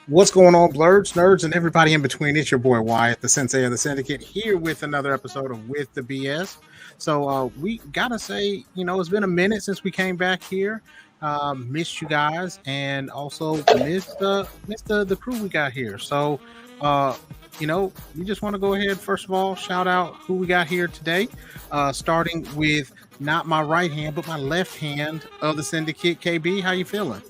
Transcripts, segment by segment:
What's going on, Blerds, nerds, and everybody in between? It's your boy Wyatt, the Sensei of the Syndicate, here with another episode of With the BS. So we gotta say, it's been a minute since we came back here. Missed you guys, and also missed the crew we got here. So, we just want to go ahead. First of all, shout out who we got here today. Starting with not my right hand, but my left hand of the Syndicate. KB, how you feeling?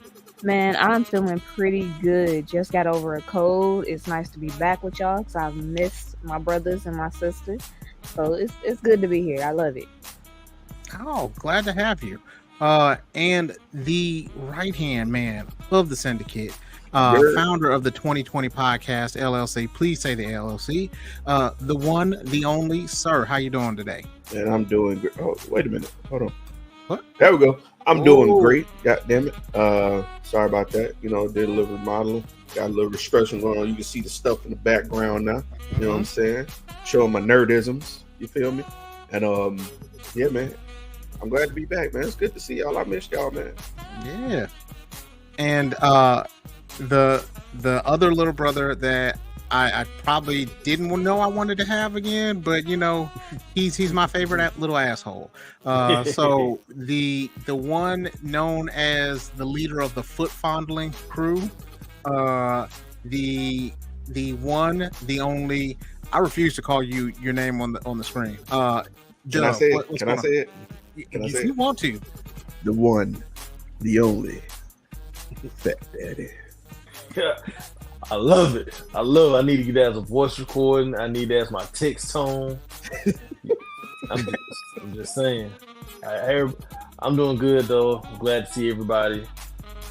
Man, I'm feeling pretty good. Just got over a cold. It's nice to be back with y'all because I've missed my brothers and my sisters. So it's good to be here. I love it. Oh, glad to have you. And the right hand man of the Syndicate, founder of the 2020 podcast LLC. Please say the LLC. The one, the only, sir. How you doing today? And I'm doing great. Oh, wait a minute. Hold on. What? There we go. I'm doing great. God damn it. Sorry about that. Did a little remodeling. Got a little restructuring going on. You can see the stuff in the background now. You know what I'm saying? Showing my nerdisms. You feel me? And yeah, man. I'm glad to be back, man. It's good to see y'all. I missed y'all, man. Yeah. And the other little brother that I probably didn't know I wanted to have again, but he's my favorite little asshole. So the one known as the leader of the foot fondling crew, the one, the only. I refuse to call you your name on the screen. Can I say it? Can I say it? If you want to. The one, the only, Fat Daddy. Yeah. I love it. I need to get that as a voice recording. I need that as my text tone. I'm just saying. I'm doing good though. I'm glad to see everybody. You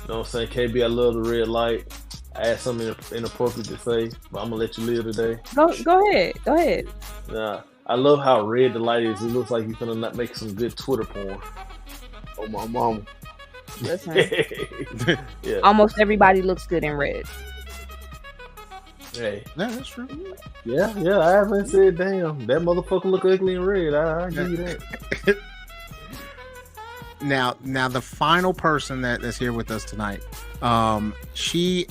know what I'm saying? KB, I love the red light. I had something inappropriate to say, but I'm gonna let you live today. Go ahead. Nah, I love how red the light is. It looks like you're gonna not make some good Twitter porn. Oh my mama. Listen, Yeah. almost everybody looks good in red. Hey. Yeah, that's true. Yeah, I haven't said damn. That motherfucker look ugly in red. I give you that. Now the final person that's here with us tonight. She's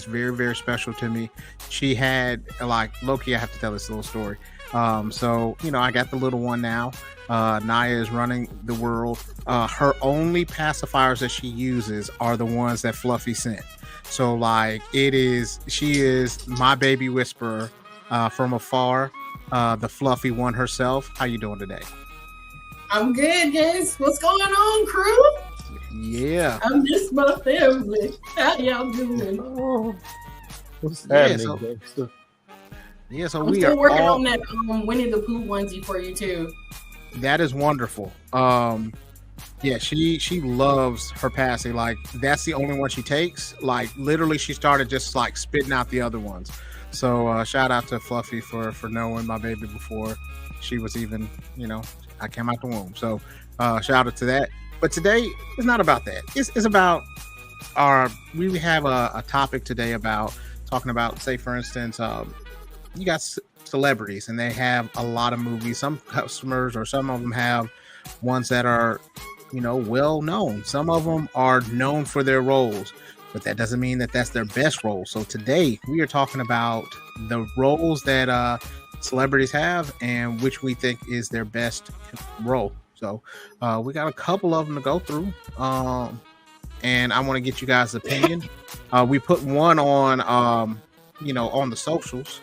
very, very special to me. She had Loki, I have to tell this little story. So I got the little one now. Naya is running the world. Her only pacifiers that she uses are the ones that Fluffy sent. So she is my baby whisperer from afar, the fluffy one herself. How you doing today? I'm good, guys. What's going on, crew? Yeah. I miss my family. How y'all doing? Oh, what's Yeah, happening, so- gangster? Yeah, so I'm we still are working all, on that Winnie the Pooh onesie for you too. that is wonderful. Yeah, she loves her passing. That's the only one she takes. Literally, she started just spitting out the other ones. So shout out to Fluffy for knowing my baby before she was even, I came out the womb. So shout out to that. But today it's not about that. It's about we have a topic today about talking about, say for instance, you got celebrities and they have a lot of movies. Some customers or some of them have ones that are well known. Some of them are known for their roles, but that doesn't mean that that's their best role. So today we are talking about the roles that celebrities have and which we think is their best role. So we got a couple of them to go through, and I want to get you guys' opinion. We put one on on the socials,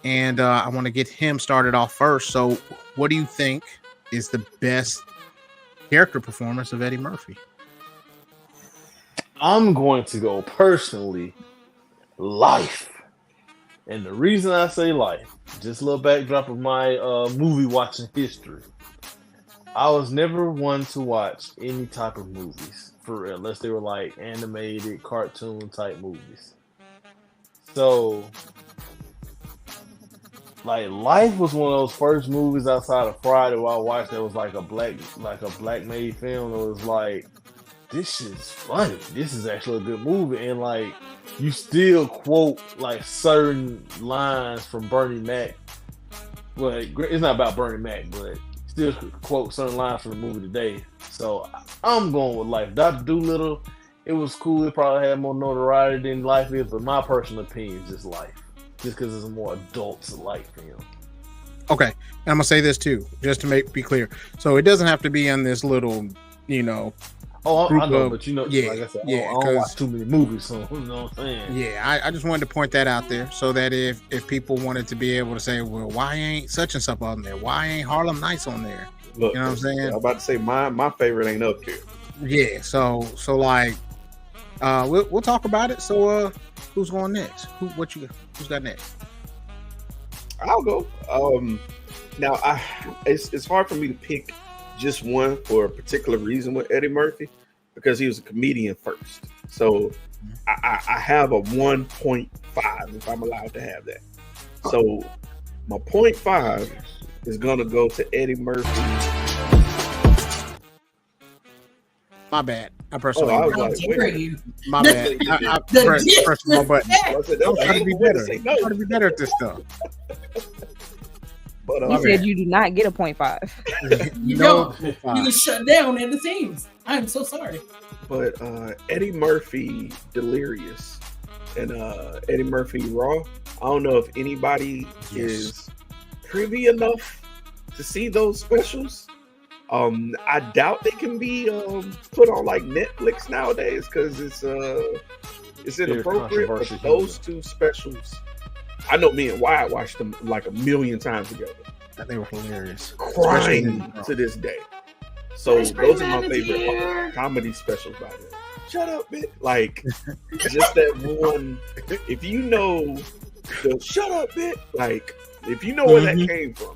and I want to get him started off first. So what do you think is the best character performance of Eddie Murphy? I'm going to go personally, Life. And the reason I say Life, just a little backdrop of my movie watching history. I was never one to watch any type of movies, for real, unless they were animated, cartoon type movies. So, Life was one of those first movies outside of Friday where I watched that was a black made film. It was this shit's funny. This is actually a good movie, and you still quote certain lines from Bernie Mac. Well, it's not about Bernie Mac, but still quote certain lines from the movie today. So I'm going with Life. Dr. Dolittle It was cool. It probably had more notoriety than Life is, but my personal opinion is just Life. Just because it's a more adult-like film. Okay, and I'm gonna say this too, just to be clear. So it doesn't have to be in this little, you know. Oh, I know, of, but you know, yeah, like I said, yeah, I don't watch too many movies, so you know what I'm saying. Yeah, I just wanted to point that out there so that if people wanted to be able to say, well, why ain't such and such on there? Why ain't Harlem Nights on there? Look, you know what I'm saying? I'm about to say my favorite ain't up there. Yeah, so like, we'll talk about it. So, who's going next? Who's got next? I'll go. Now it's hard for me to pick just one for a particular reason with Eddie Murphy because he was a comedian first. So I have a 1.5 if I'm allowed to have that. So my 0.5 is gonna go to Eddie Murphy. My bad. I personally. I was How like, dare you? My bad. I pressed my button. I'm trying to be better. I'm trying to be better at this stuff. But You said you do not get a 0.5. You don't. You can shut down at the scenes. I'm so sorry. But Eddie Murphy Delirious and Eddie Murphy Raw. I don't know if anybody is privy enough to see those specials. I doubt they can be put on like Netflix nowadays because it's inappropriate. But those two specials, I know me and Wyatt watched them like a million times together. They were hilarious, crying to this day. So those are my favorite comedy specials by them. Shut up, bitch! Like just that one. If you know the "shut up, bitch," like if you know where that came from,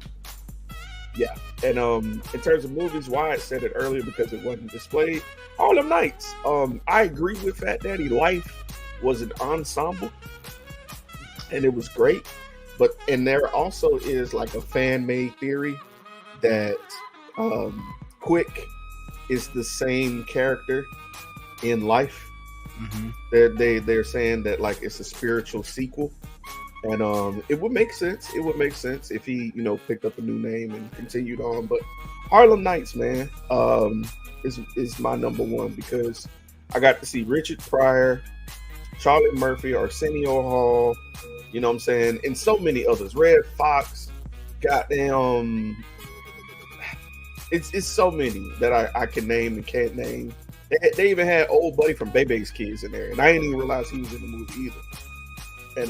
yeah. And in terms of movies, Wyatt said it earlier because it wasn't displayed. Harlem Nights. I agree with Fat Daddy. Life was an ensemble, and it was great. And there also is like a fan-made theory that Quick is the same character in Life. They're saying that like it's a spiritual sequel, and it would make sense. It would make sense if he picked up a new name and continued on. But Harlem Nights, man, is my number one because I got to see Richard Pryor, Charlie Murphy, Arsenio Hall. You know what I'm saying? And so many others. Red Fox, goddamn. It's so many that I can name and can't name. They even had old buddy from Bebe's Kids in there. And I didn't even realize he was in the movie either. And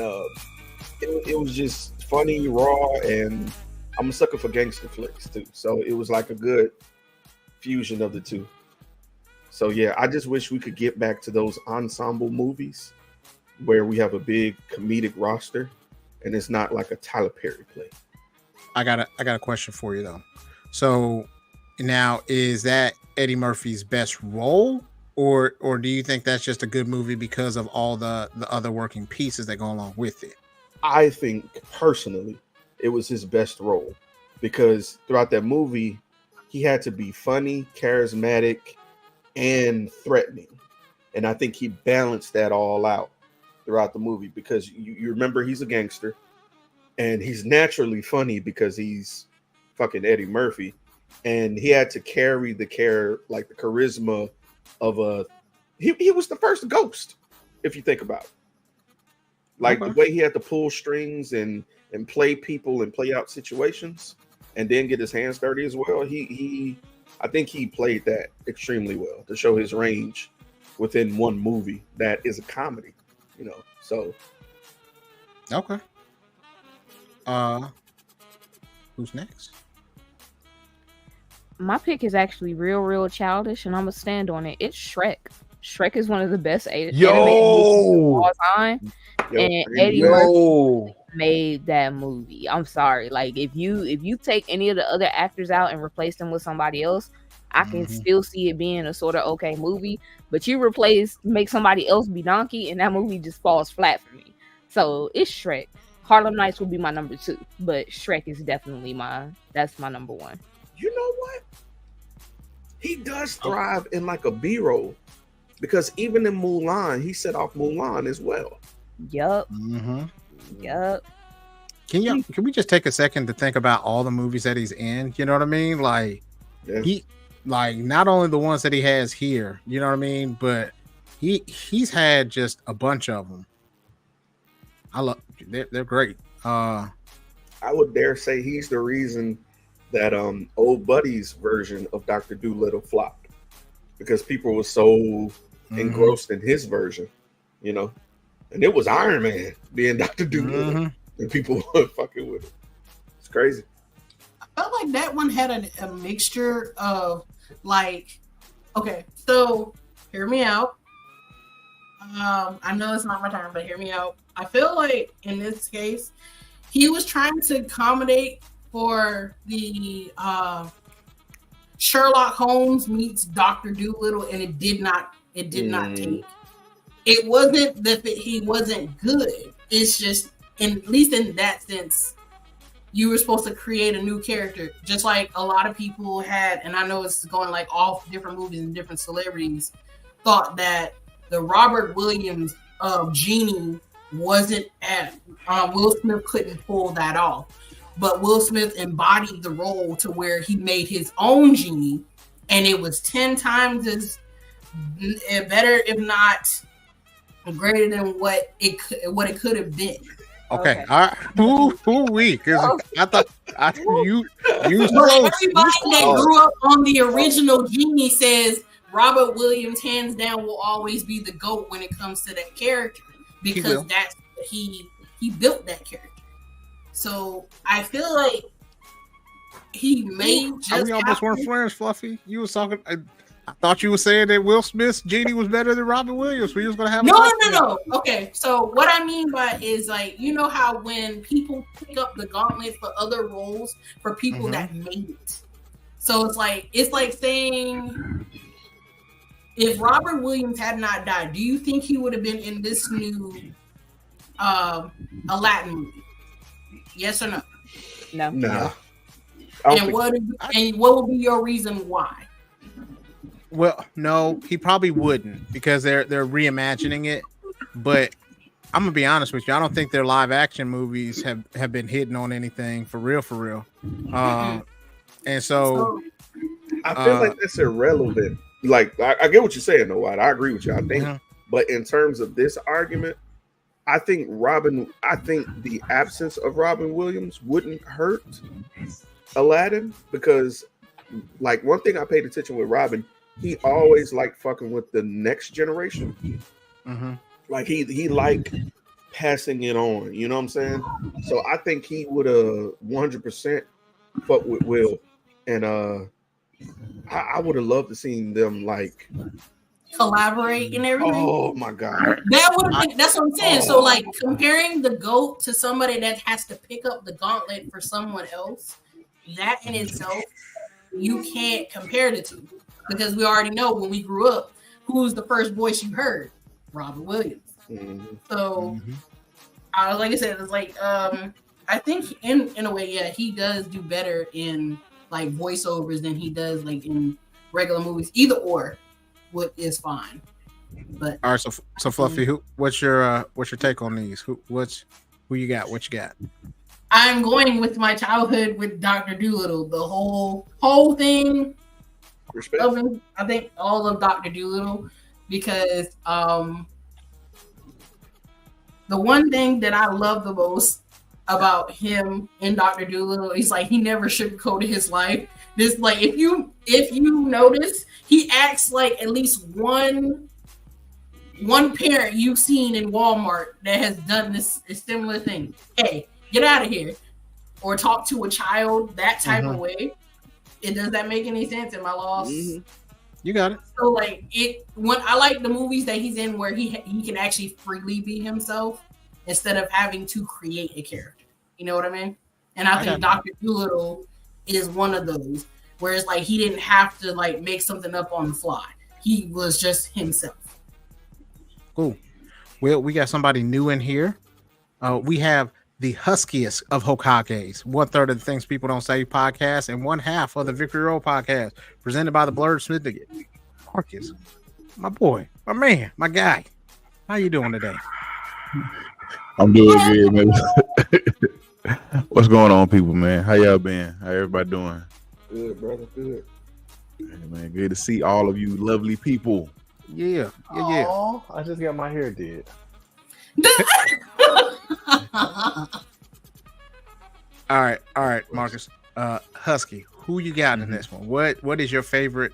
it was just funny, raw, and I'm a sucker for gangster flicks too. So it was like a good fusion of the two. So yeah, I just wish we could get back to those ensemble movies where we have a big comedic roster and it's not like a Tyler Perry play. I got a question for you though. So now, is that Eddie Murphy's best role, or do you think that's just a good movie because of all the other working pieces that go along with it? I think personally it was his best role because throughout that movie he had to be funny, charismatic, and threatening. And I think he balanced that all out throughout the movie because you remember he's a gangster and he's naturally funny because he's fucking Eddie Murphy, and he had to carry the charisma of he was the first Ghost, if you think about it. Like the way he had to pull strings and play people and play out situations and then get his hands dirty as well. I think he played that extremely well to show his range within one movie that is a comedy, so. Okay. Who's next? My pick is actually real childish, and I'm gonna stand on it. It's Shrek. Shrek is one of the best animated movies of all time, and Eddie Murphy made that movie. I'm sorry, like if you take any of the other actors out and replace them with somebody else, I can still see it being a sort of okay movie. But you make somebody else be Donkey, and that movie just falls flat for me. So it's Shrek. Harlem Nights will be my number 2, but Shrek is definitely that's my number 1. You know what? He does thrive in like a B-roll because even in Mulan, he set off Mulan as well. Yup. Yup. Can we just take a second to think about all the movies that he's in? You know what I mean? Like he, like not only the ones that he has here, you know what I mean, but he's had just a bunch of them. I love they're great. I would dare say he's the reason that old buddy's version of Dr. Dolittle flopped, because people were so engrossed in his version, you know. And it was Iron Man being Dr. Dolittle, and people were fucking with it. It's crazy. I felt like that one had a mixture of like, okay, so hear me out. I know it's not my time, but hear me out. I feel like in this case, he was trying to accommodate for the Sherlock Holmes meets Dr. Dolittle, and it did not take. It wasn't that he wasn't good. It's just, at least in that sense, you were supposed to create a new character. Just like a lot of people had, and I know it's going like off different movies and different celebrities, thought that the Robert Williams Genie wasn't at, Will Smith couldn't pull that off. But Will Smith embodied the role to where he made his own genie, and it was 10 times as better, if not greater than what it could have been. Okay. All right. Who weak? I thought you. But everybody that grew up on the original genie says Robert Williams, hands down, will always be the GOAT when it comes to that character, because that's he built that character. So I feel like he made just. We almost weren't friends, Fluffy. You was talking. I thought you were saying that Will Smith's genie was better than Robin Williams. We was gonna have no. Okay, so what I mean by is like, you know how when people pick up the gauntlet for other roles for people that made it. So it's like saying, if Robert Williams had not died, do you think he would have been in this new Aladdin movie? Yes or no? No. And what would be your reason why? Well, no, he probably wouldn't, because they're reimagining it. But I'm gonna be honest with you, I don't think their live action movies have been hitting on anything for real. And so I feel like that's irrelevant. Like I get what you're saying, though. I agree with you. I think, but in terms of this argument, I think the absence of Robin Williams wouldn't hurt Aladdin, because, like, one thing I paid attention with Robin, he always liked fucking with the next generation. Like he liked passing it on. You know what I'm saying? So I think he would have 100% fuck with Will, and I would have loved to seen them like collaborate and everything. Oh my god, that would have been. That's what I'm saying. So like comparing the GOAT to somebody that has to pick up the gauntlet for someone else, that in itself, you can't compare the two, because we already know when we grew up, who's the first voice you heard? Robert Williams. So like I said, it's like I think in a way, yeah, he does do better in like voiceovers than he does like in regular movies. Either or, what is fine. But all right, so Fluffy, what's your take on these? Who you got? What you got? I'm going with my childhood with Dr. Dolittle. The whole thing. Respect. Of him, I think all of Dr. Dolittle, because the one thing that I love the most about him in Dr. Dolittle is like he never sugarcoated his life. This, like, if you notice, he acts like at least one parent you've seen in Walmart that has done a similar thing. Hey, get out of here, or talk to a child that type of way. Does that make any sense? Am I lost? You got it. So like when I like the movies that he's in where he can actually freely be himself instead of having to create a character. You know what I mean? And I think Dr. Dolittle is one of those, where it's like he didn't have to like make something up on the fly. He was just himself. Cool. Well, we got somebody new in here. We have the huskiest of Hokages, 1/3 of the Things People Don't Say podcast, and 1/2 of the Victory Road podcast, presented by the Blerd Syndicate. Marcus, my boy, my man, my guy. How you doing today? I'm doing good, man. What's going on, people, man? How y'all been? How everybody doing? Good, brother. Good. Hey, man, good to see all of you lovely people. Yeah. Oh, I just got my hair did. All right, Marcus. Husky, who you got in this one? What is your favorite?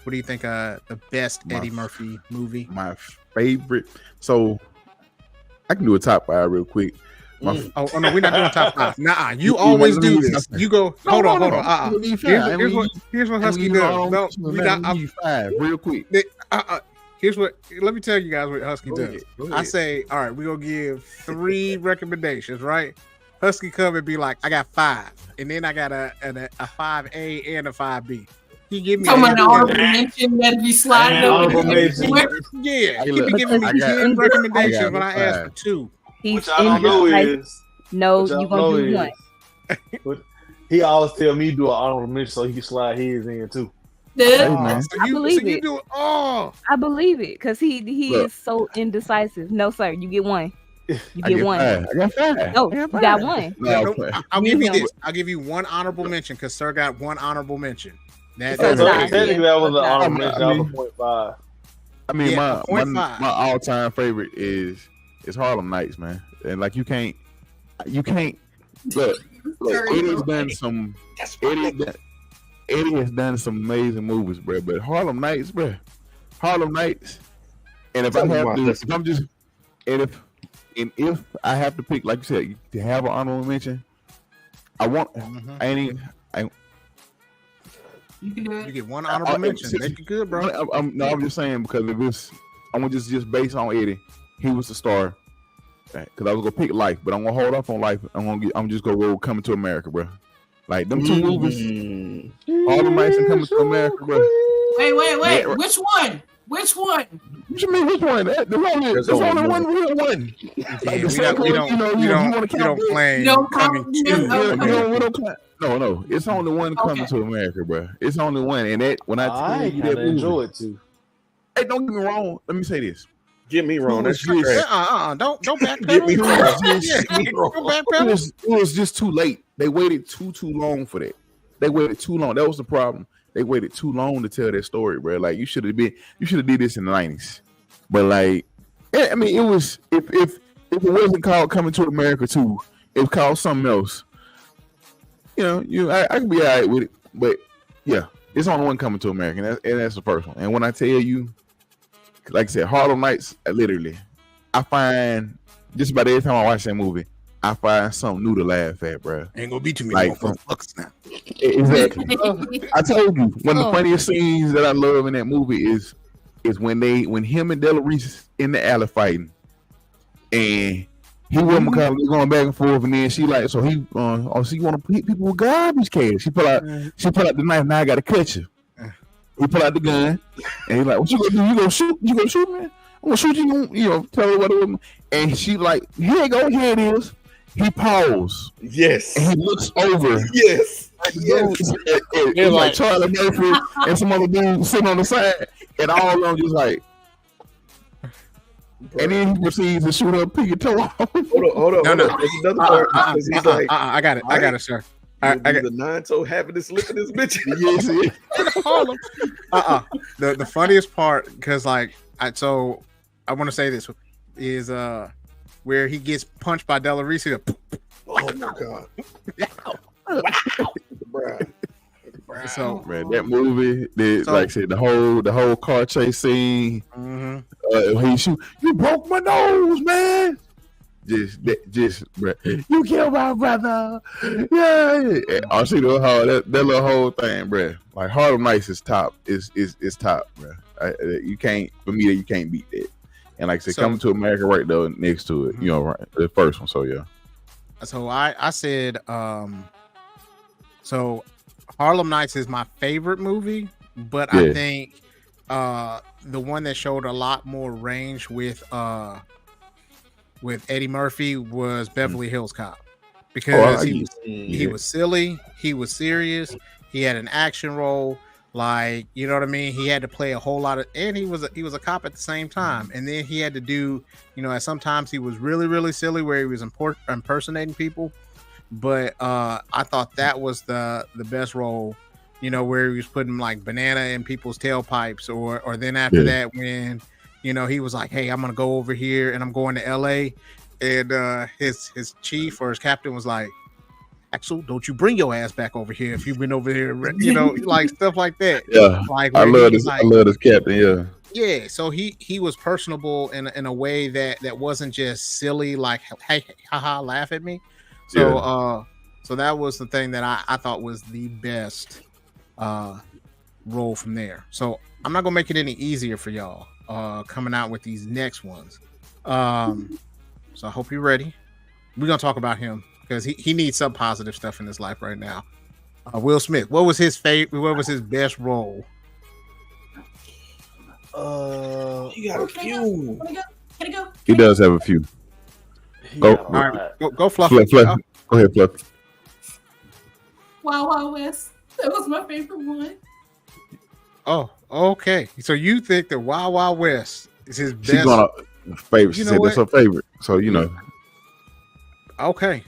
What do you think? The best Eddie Murphy movie? My favorite. So I can do a top 5 real quick. Oh no, we're not doing top 5. Nah, you always do this. You go. Hold on. Here's what Husky does. No, we got 5 real quick. Here's what. Let me tell you guys what Husky does. I say, all right, we're gonna give 3 recommendations, right? Husky come and be like, I got 5, and then I got a 5A and a 5B. He give me an honorable mention that be sliding over. Yeah, he be giving me 10 recommendations when I ask for 2. Which I don't know is no, you gonna do 1. He always tell me do an honorable mention so he can slide his in too. I believe it. I believe it because he is so indecisive. No, sir, you get 1. You get 1. I got 5. No, you got 1. No, I'll give you this. I'll give you 1 honorable mention because Sir got 1 honorable mention. Technically, that was an honorable mention. That was a 0.5. I mean, my all-time favorite is Harlem Nights, man. And like you can't look. Eddie has done some amazing movies, bro. But Harlem Nights, bro. Harlem Nights. And if I have to, if I have to pick, like you said, to have an honorable mention, I want. You get 1 honorable mention. Make it good, bro. I'm just saying because if it's, I'm gonna just based on Eddie. He was the star. Because I was gonna pick Life, but I'm gonna hold off on Life. I'm just gonna go Coming to America, bro. Like them 2 movies, Harlem Nights and Coming to America, bro. Wait. Yeah. Which one? What you mean? Which one? There's only one real one. We don't claim Coming to. No. It's only one Coming to America, bro. It's only one, and that when I tell you that enjoy it too. Hey, don't get me wrong. Let me say this. Get me wrong. That's Don't backpedal. Get me wrong. It was just too late. They waited too long for that. They waited too long. That was the problem. They waited too long to tell that story, bro. Like you should have did this in the 90s. But like, I mean, it was if it wasn't called Coming to America 2, it was called something else. I can be all right with it. But yeah, it's only one Coming to America, and that's the first one. And when I tell you, like I said, Harlem Nights, I find just about every time I watch that movie, I find something new to laugh at, bro. Ain't gonna be too many fucks now. Exactly. I told you, one of the funniest scenes that I love in that movie is when him and Della Reese in the alley fighting, and he wasn't going back and forth, and then she like, so he so you want to hit people with garbage cans? She pull out the knife. Now I gotta cut you. He pull out the gun, and he's like, "What you gonna do? You gonna shoot? You gonna shoot me? I'm gonna shoot you. Tell her what it was." And she like, "Here you go. Here it is." He paused. Yes. And he looks over. Yes. It's like Charlie Murphy and some other dude sitting on the side, and all of them just like. And then he proceeds to shoot her piggy toe off. Hold on. No. There's another part. He's like, I got it, sir. I got the 9-toe having this lip in this bitch. Yes. The funniest part, because like I want to say this is where he gets punched by Della Reese. Oh my god! Wow. So man, that movie, like I said, the whole car chase scene. He shoot, you broke my nose, man. Just, bro. You killed my brother. Yeah. I see that little whole thing, bro. Like Harlem Nights is top. Is top, bro. You can't beat that. And like I said, Coming to America right there next to it. Right, the first one. So yeah. So I said, so Harlem Nights is my favorite movie, but I think the one that showed a lot more range with Eddie Murphy was Beverly Hills Cop, because he was silly, he was serious, he had an action role, like, you know what I mean? He had to play a whole lot of, and he was a cop at the same time, and then he had to do, sometimes he was really, really silly where he was impersonating people, but I thought that was the best role, where he was putting like banana in people's tailpipes, or then after that when he was like, hey, I'm gonna go over here and I'm going to LA, and his chief or his captain was like, Axel, don't you bring your ass back over here if you've been over here, like stuff like that. Yeah, like I love this. I love this captain. Yeah, so he was personable in a way that wasn't just silly, like hey, haha, laugh at me. So so that was the thing that I thought was the best role from there. So I'm not gonna make it any easier for y'all coming out with these next ones. So I hope you're ready. We're gonna talk about him because he needs some positive stuff in his life right now. Will Smith, what was his favorite? What was his best role? You got a few. Can I go? He does have a few. Go, All right, go Fluff. Fluff. Go ahead, Fluff. Wild Wild West. That was my favorite one. Oh, okay. So you think the Wild Wild West is his best? She's gonna favorite. She said that's her favorite. So Okay.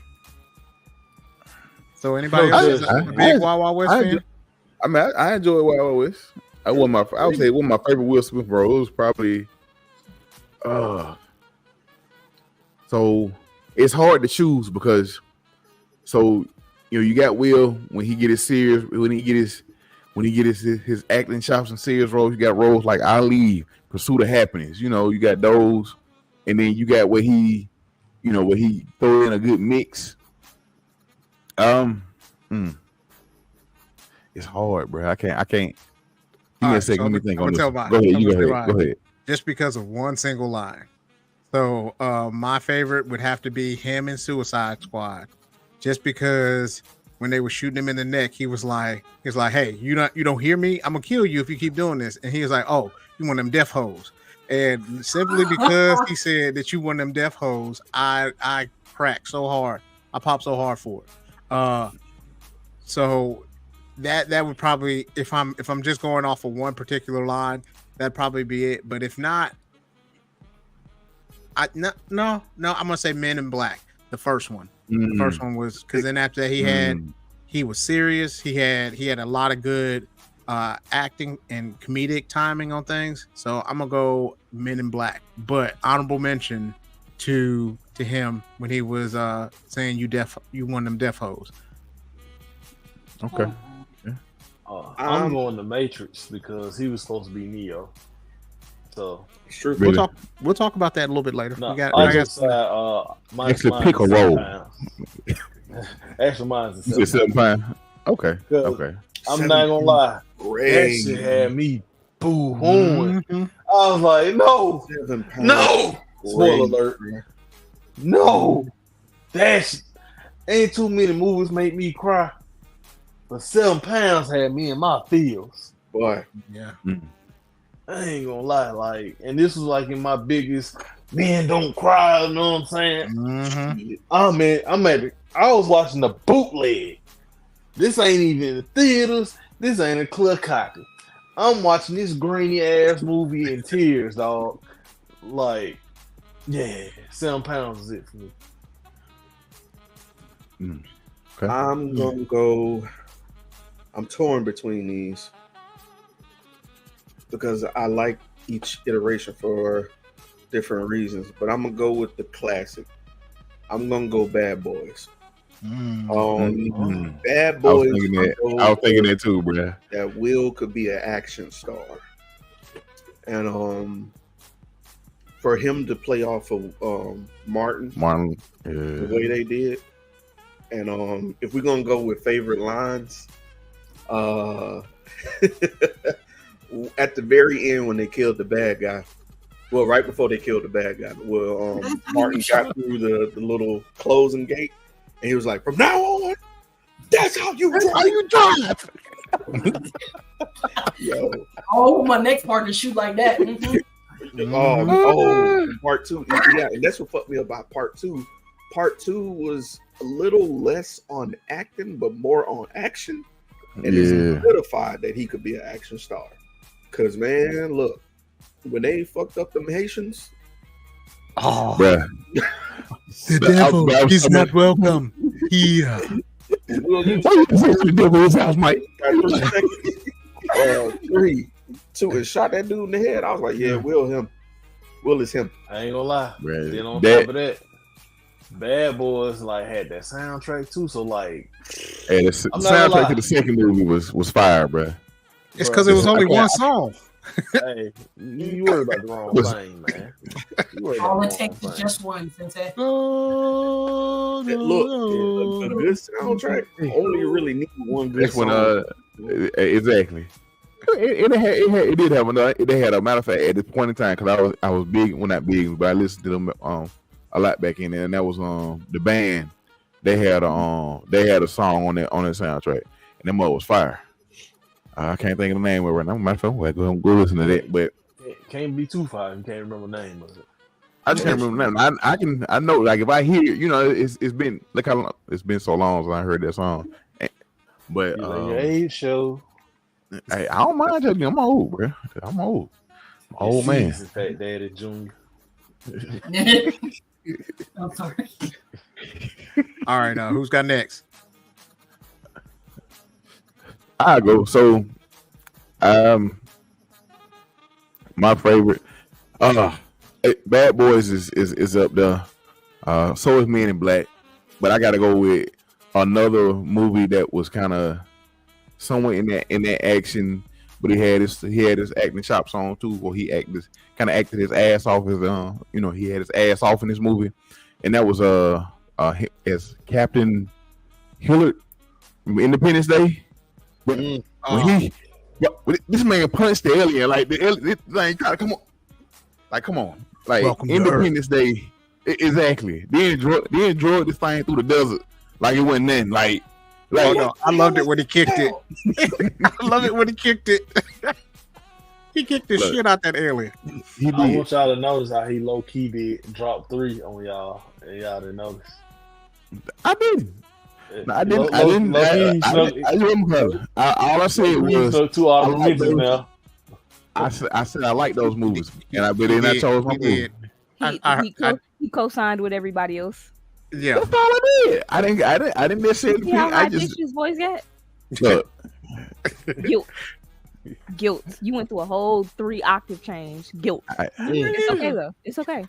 So anybody else is a big Wild Wild West fan? I enjoy Wild Wild West. I would say one of my favorite Will Smith roles probably. So it's hard to choose because, you got Will when he get his serious, when he get his acting chops and serious roles. You got roles like Ali, Pursuit of Happiness. You got those, and then you got where he throw in a good mix. It's hard, bro. I can't. Give me a second. Let me think on this. Go ahead. Go ahead. Just because of one single line. So my favorite would have to be him in Suicide Squad. Just because when they were shooting him in the neck, he was like, hey, you don't hear me? I'm gonna kill you if you keep doing this. And he was like, oh, you one of them deaf hoes. And simply because he said that you one of them deaf hoes, I cracked so hard. I popped so hard for it. So that would probably, if I'm just going off of one particular line, that'd probably be it. But if not, I'm gonna say Men in Black, the first one. The first one was because then after that he was serious. He had a lot of good acting and comedic timing on things. So I'm gonna go Men in Black. But honorable mention to him when he was saying you one of them deaf hoes. Okay. I'm going to Matrix because he was supposed to be Neo. So sure, really? We'll talk about that a little bit later. No, actually pick a role. Actually, mine's the 7 pounds. Okay. I'm not gonna lie. That shit had me boo-hooing. I was like, no. Spoiler alert. No. That ain't too many movies make me cry. But 7 pounds had me in my feels. Boy. Yeah. I ain't gonna lie, and this was like in my biggest men don't cry, you know what I'm saying? Mm-hmm. I was watching the bootleg. This ain't even in the theaters. This ain't a clear copy. I'm watching this grainy ass movie in tears, dog. Like, yeah, 7 pounds is it for me. Okay. I'm gonna go. I'm torn between these because I like each iteration for different reasons, but I'm gonna go with the classic. I'm gonna go Bad Boys. Bad Boys. I was thinking that too, bro. That Will could be an action star, and for him to play off of Martin, the way they did, and if we're gonna go with favorite lines, at the very end when they killed the bad guy. Well, right before they killed the bad guy, Martin got through the little closing gate, and he was like, "From now on, that's how you drive." Yo. Oh, my next part to shoot like that. Part 2, yeah, and that's what fucked me up about part 2. Part 2 was a little less on acting, but more on action, and it's solidified that he could be an action star. Cause man, look, when they fucked up them Haitians, the devil, he's not welcome here. Will you Why you the devil his house, Mike? 3, 2, and shot that dude in the head. I was like, yeah, Will is him. I ain't gonna lie. Right. Then on top of that, Bad Boys like had that soundtrack too. So like, hey, the soundtrack to the second movie was fire, bro. It's because it was only one song. Hey, you worry about the wrong thing, man. All it takes is just one. Look, a good soundtrack only really need one good song. Exactly. It did have another. They had a matter of fact at this point in time because I was big, well not big, but I listened to them a lot back in there, and that was the band. They had a song on that soundtrack, and that mother was fire. I can't think of the name of it right now. My phone, go listen to that, but it can't be too far. You can't remember the name of it. I just can't remember the name. I know like if I hear it, it's been look how long it's been so long since I heard that song. But your age show. Hey, I don't mind telling you, I'm old, bro. I'm old. Old man. Fat Daddy Junior. I'm sorry. All right, who's got next? I go. So, my favorite, Bad Boys is up there. So is Men in Black, but I gotta go with another movie that was kind of somewhere in that action, but he had his acting chops on too, where he acted his ass off as he had his ass off in this movie, and that was as Captain Hillard from Independence Day. When this man punched the alien, like the alien, like come on, like welcome Independence Day, exactly. They enjoyed this thing through the desert, like it wasn't nothing, like. No, I loved it when he kicked it. I love it when he kicked it. He kicked the shit out that alien. I want y'all to notice how he low key did drop 3 on y'all, and y'all didn't notice. I didn't. I didn't. All I said was 2 out of the now. I said I like those movies, and I chose my movie. He co-signed with everybody else. Yeah, that's all I did. I didn't necessarily. See how my bitch's voice got? Look. Guilt. You went through a whole 3-octave change. Guilt. It's okay though. It's okay.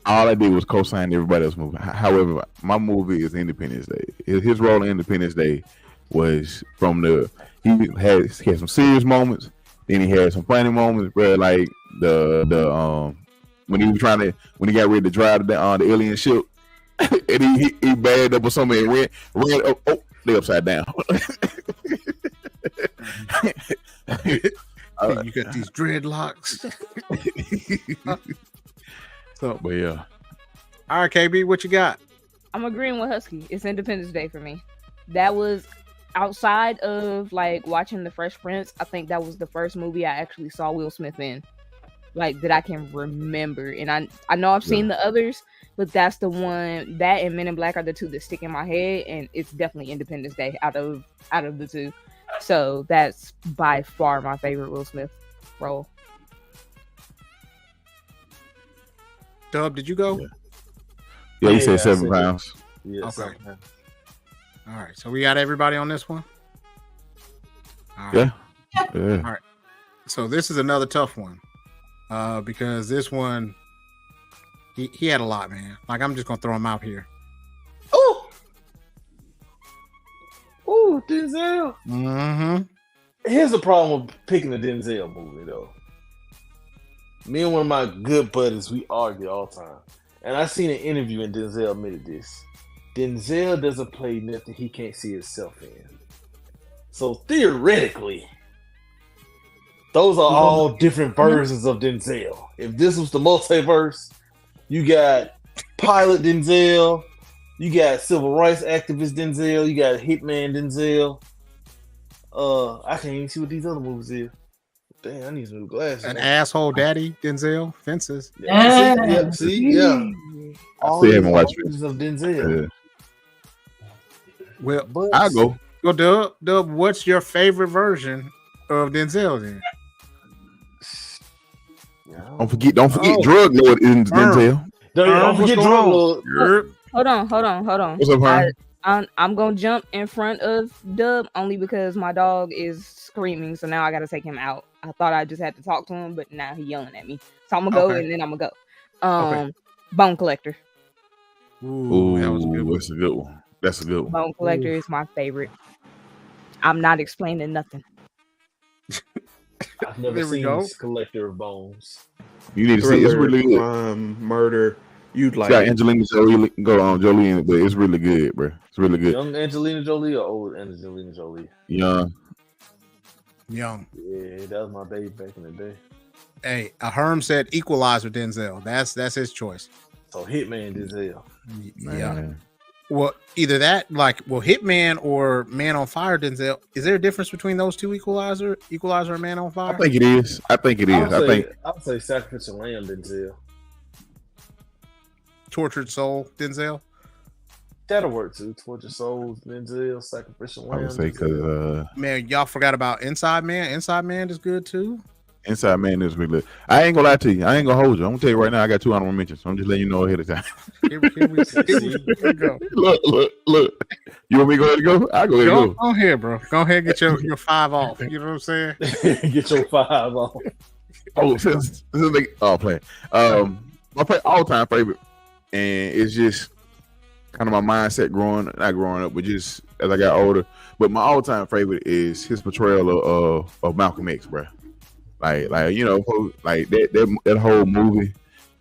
All I did was co-sign everybody else's movie. However, my movie is Independence Day. His role in Independence Day was he had some serious moments, then he had some funny moments, bro. Like when he got ready to drive the alien ship. And he bagged up or something and ran they upside down. You got these dreadlocks. So, but yeah. All right, KB, what you got? I'm agreeing with Husky. It's Independence Day for me. That was outside of like watching The Fresh Prince. I think that was the first movie I actually saw Will Smith in, like that I can remember. And I know I've seen the others, but that's the one. That and Men in Black are the 2 that stick in my head, and it's definitely Independence Day out of the 2. So that's by far my favorite Will Smith role. Dub, did you go? Yeah, you said 7 pounds. Yeah, okay. All right, so we got everybody on this one. All right. Yeah. All right. So this is another tough one, because this one. He had a lot, man. Like, I'm just gonna throw him out here. Oh, Denzel. Mm-hmm. Here's the problem with picking a Denzel movie, though. Me and one of my good buddies, we argue all the time, and I seen an interview and Denzel admitted this. Denzel doesn't play nothing he can't see himself in. So theoretically, those are all different versions of Denzel. If this was the multiverse. You got pilot Denzel, you got civil rights activist Denzel, you got hitman Denzel. I can't even see what these other movies is. Damn, I need some new glasses. An asshole daddy Denzel, Fences. Yeah. All I haven't watched versions of Denzel. Yeah. Well, I'll go. Well, Dub, what's your favorite version of Denzel then? Don't forget Drug Lord in Denzel. Don't forget Drug Lord. Hold on. What's up, Herm? I'm gonna jump in front of Dub only because my dog is screaming, so now I gotta take him out. I thought I just had to talk to him, but now he's yelling at me. So I'm gonna go and then I'm gonna go. Bone Collector. Ooh, that was a good one. That's a good one. That's a good one. Bone Collector is my favorite. I'm not explaining nothing. I've never seen this Collector of Bones. You need to see. It's really good. Murder. You'd like. Got Angelina Jolie. Go on Jolie in it, but it's really good, bro. It's really good. Young Angelina Jolie or old Angelina Jolie? Young. Yeah, that was my baby back in the day. Hey, Herm said Equalizer Denzel. That's his choice. So Hitman Denzel. Yeah. Well, either that, Hitman or Man on Fire Denzel. Is there a difference between those two, Equalizer and Man on Fire? I think it is. I would say Sacrificial Lamb Denzel. Tortured Soul Denzel. That'll work too. Tortured Souls Denzel. Sacrificial Lamb. I would say because man, y'all forgot about Inside Man. Inside Man is good too. Inside Man is really good. I ain't gonna lie to you. I ain't gonna hold you. I'm gonna tell you right now. I got 2 honorable mentions. So I'm just letting you know ahead of time. Here we go. Look. You want me to go ahead and go? I'll go ahead and go. Go ahead, bro. Go ahead and get your 5 off. You know what I'm saying? Get your 5 off. Play. My all-time favorite, and it's just kind of my mindset not growing up, but just as I got older. But my all-time favorite is his portrayal of Malcolm X, bro. Like that whole movie,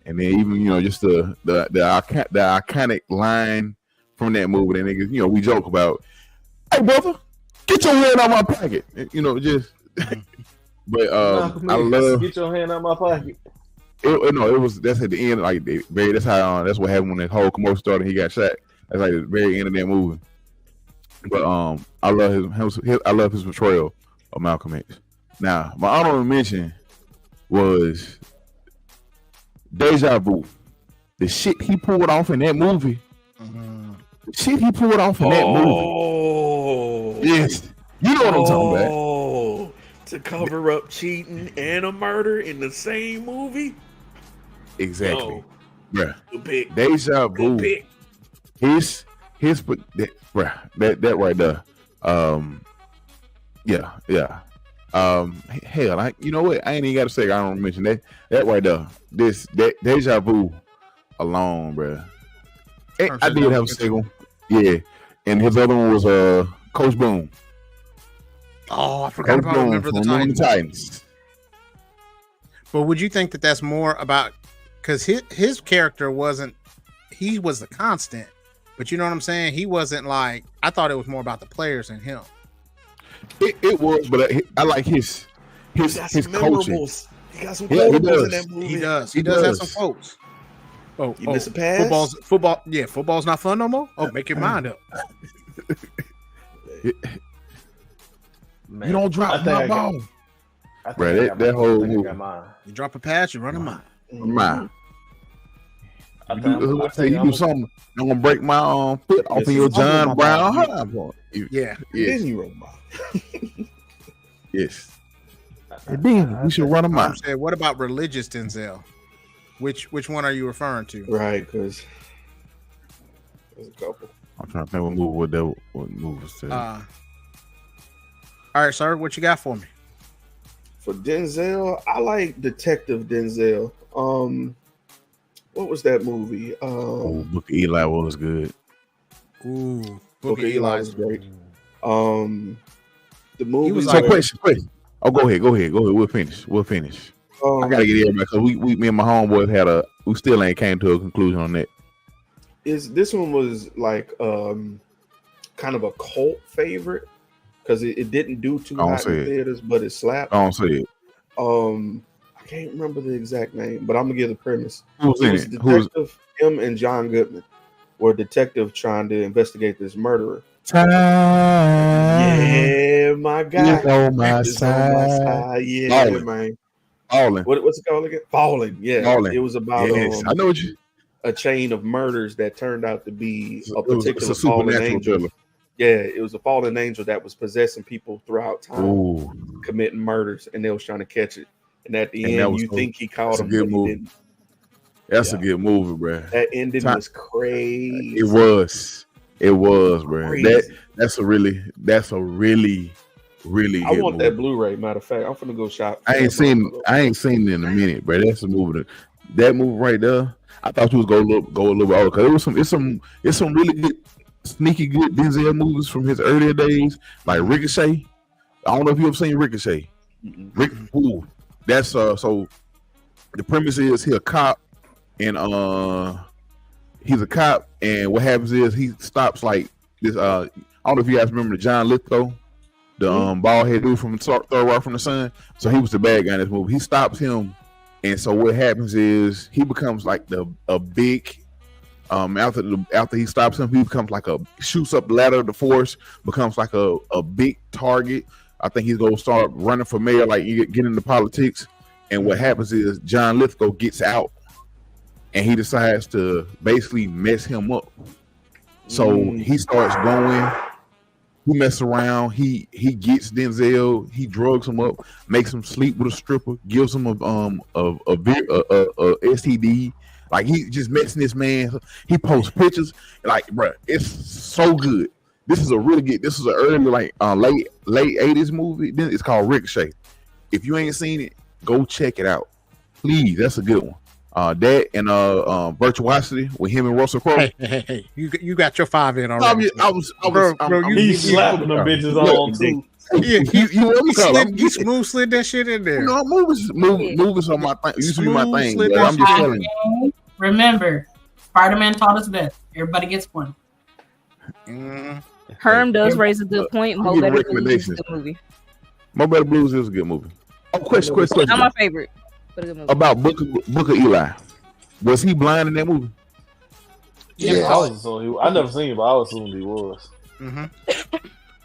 and then even just the iconic line from that movie. And niggas, we joke about, "Hey brother, get your hand out my pocket," just. But I love get your hand out my pocket. That's at the end, that's what happened when the whole commotion started. He got shot. That's like the very end of that movie. But I love his portrayal of Malcolm X. Now, my honorable mention was Deja Vu. The shit he pulled off in that movie. The shit he pulled off in that movie. Yes. You know what I'm talking about. To cover up cheating and a murder in the same movie? Exactly. Bruh. Good pick. Deja Vu. His that right there. Yeah. Hell, you know what? I ain't even got to say. I don't mention that right there. That Deja Vu alone, bro. I did have a single, yeah, and his other one was Coach Boone. Oh, I forgot about Remember the Titans. But would you think that that's more about because his character wasn't? He was the constant, but you know what I'm saying. He wasn't like I thought it was more about the players than him. It was, but I like his coaching. He got some quotables in that movie. He does have some quotes. You miss a pass? Football's not fun no more. Oh, make your mind up. Man, you don't drop my ball. Right, that whole movie. You drop a pass, you run a mile. Mine. You do something. I'm gonna break my foot off of your John Brown. Yeah. Then you run a mile. Yes. And then we should run a mile. What about religious Denzel? Which one are you referring to? Right, because there's a couple. I'm trying to think what movie was that. All right, sir, what you got for me? For Denzel, I like Detective Denzel. What was that movie? Book of Eli was good. Ooh, Book of Eli was great. The movie was like question. Oh, go ahead. We'll finish. I gotta get everybody because me and my homeboys we still ain't came to a conclusion on that. This one was like kind of a cult favorite because it didn't do too hot in theaters, but it slapped. I don't say it. I can't remember the exact name, but I'm gonna give the premise. Who's in it? Detective him and John Goodman were detective trying to investigate this murderer. Yeah, my guy. On my side. Yeah, Falling. man. Falling. What's it called again? Falling. Yeah. Falling. It was about I know what you. A chain of murders that turned out to be a particular it's a fallen angel. Thriller. Yeah, it was a fallen angel that was possessing people throughout time, committing murders, and they was trying to catch it. And at the end, you think he caught him, but he didn't. That's a good movie, bro. That ending was crazy. It was. It was, bro. Crazy. That's a really really. I good want movie. that Blu-ray. Matter of fact, I'm finna go shop. I ain't seen it in a minute, bro. That's a movie. That movie right there. I thought you was go a little bit older because it's some really good, sneaky good Denzel movies from his earlier days, like Ricochet. I don't know if you ever seen Ricochet. That's so. The premise is he's a cop, and what happens is he stops like this. I don't know if you guys remember John Lithgow, the bald head dude from Third Rock from the Sun. So he was the bad guy in this movie. He stops him, and so what happens is he becomes like a big. After he stops him, he becomes like shoots up the ladder of the force, becomes like a big target. I think he's gonna start running for mayor, like get into politics. And what happens is John Lithgow gets out, and he decides to basically mess him up. So he starts going. He messes around. He gets Denzel. He drugs him up, makes him sleep with a stripper, gives him a STD. Like he just messing this man. He posts pictures. Like, bro, it's so good. This is a really good. This is an early late 80s movie. Then it's called Ricochet. If you ain't seen it, go check it out, please. That's a good one. That and Virtuosity with him and Russell Crowe. Hey, you got your 5 in already. He's slapping them bitches on too. You smooth slid that shit in there. No, movies are my thing. Used to be my thing. But I'm just telling you. Remember, Spider-Man taught us best. Everybody gets one. Herm does raise a good point. Mo Better Blues is a good movie. Mo Better Blues is a good movie. Oh, question. Not my favorite, but a good movie. About Booker Eli. Was he blind in that movie? Yeah, I never seen it, but I was assuming he was.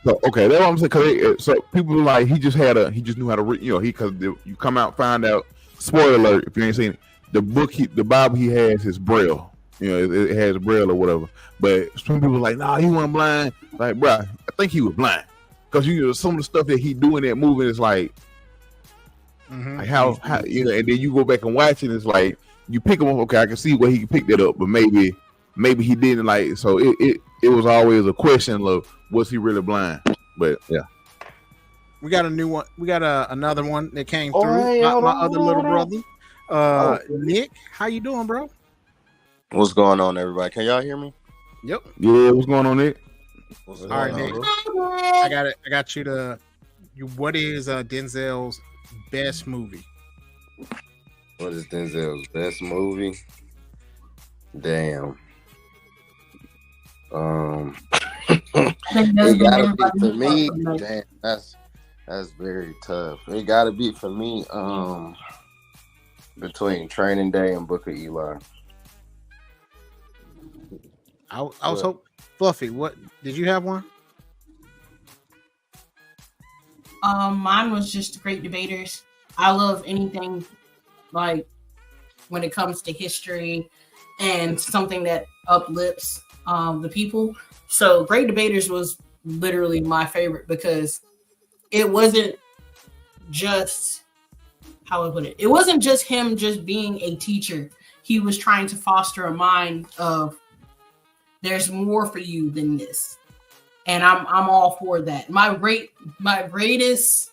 So okay, that's what I'm saying. Cause so people are like he just knew how to read. Because you come out find out. Spoiler alert! If you ain't seen it, the Bible he has is Braille. It has Braille or whatever. But some people are like, nah, he wasn't blind. Like, bro, I think he was blind because some of the stuff that he do in that movie is like. Like how and then you go back and watch it. It's like you pick him up. Okay, I can see where he picked it up, but maybe he didn't. Like so, it was always a question of was he really blind? But yeah, we got a new one. We got another one that came through. My other little brother, Nick. How you doing, bro? What's going on, everybody? Can y'all hear me? Yep. Yeah. What's going on, Nick? All right, Nick. I got it. I got you to. What is Denzel's best movie? What is Denzel's best movie? Damn. It gotta be for me. Damn, that's very tough. It gotta be for me. Between Training Day and Book of Eli. I was hoping. Fluffy, what did you have one? Mine was just Great Debaters. I love anything like when it comes to history and something that uplifts the people. So Great Debaters was literally my favorite because it wasn't just how I put it. It wasn't just him just being a teacher. He was trying to foster a mind of there's more for you than this. And I'm all for that. My greatest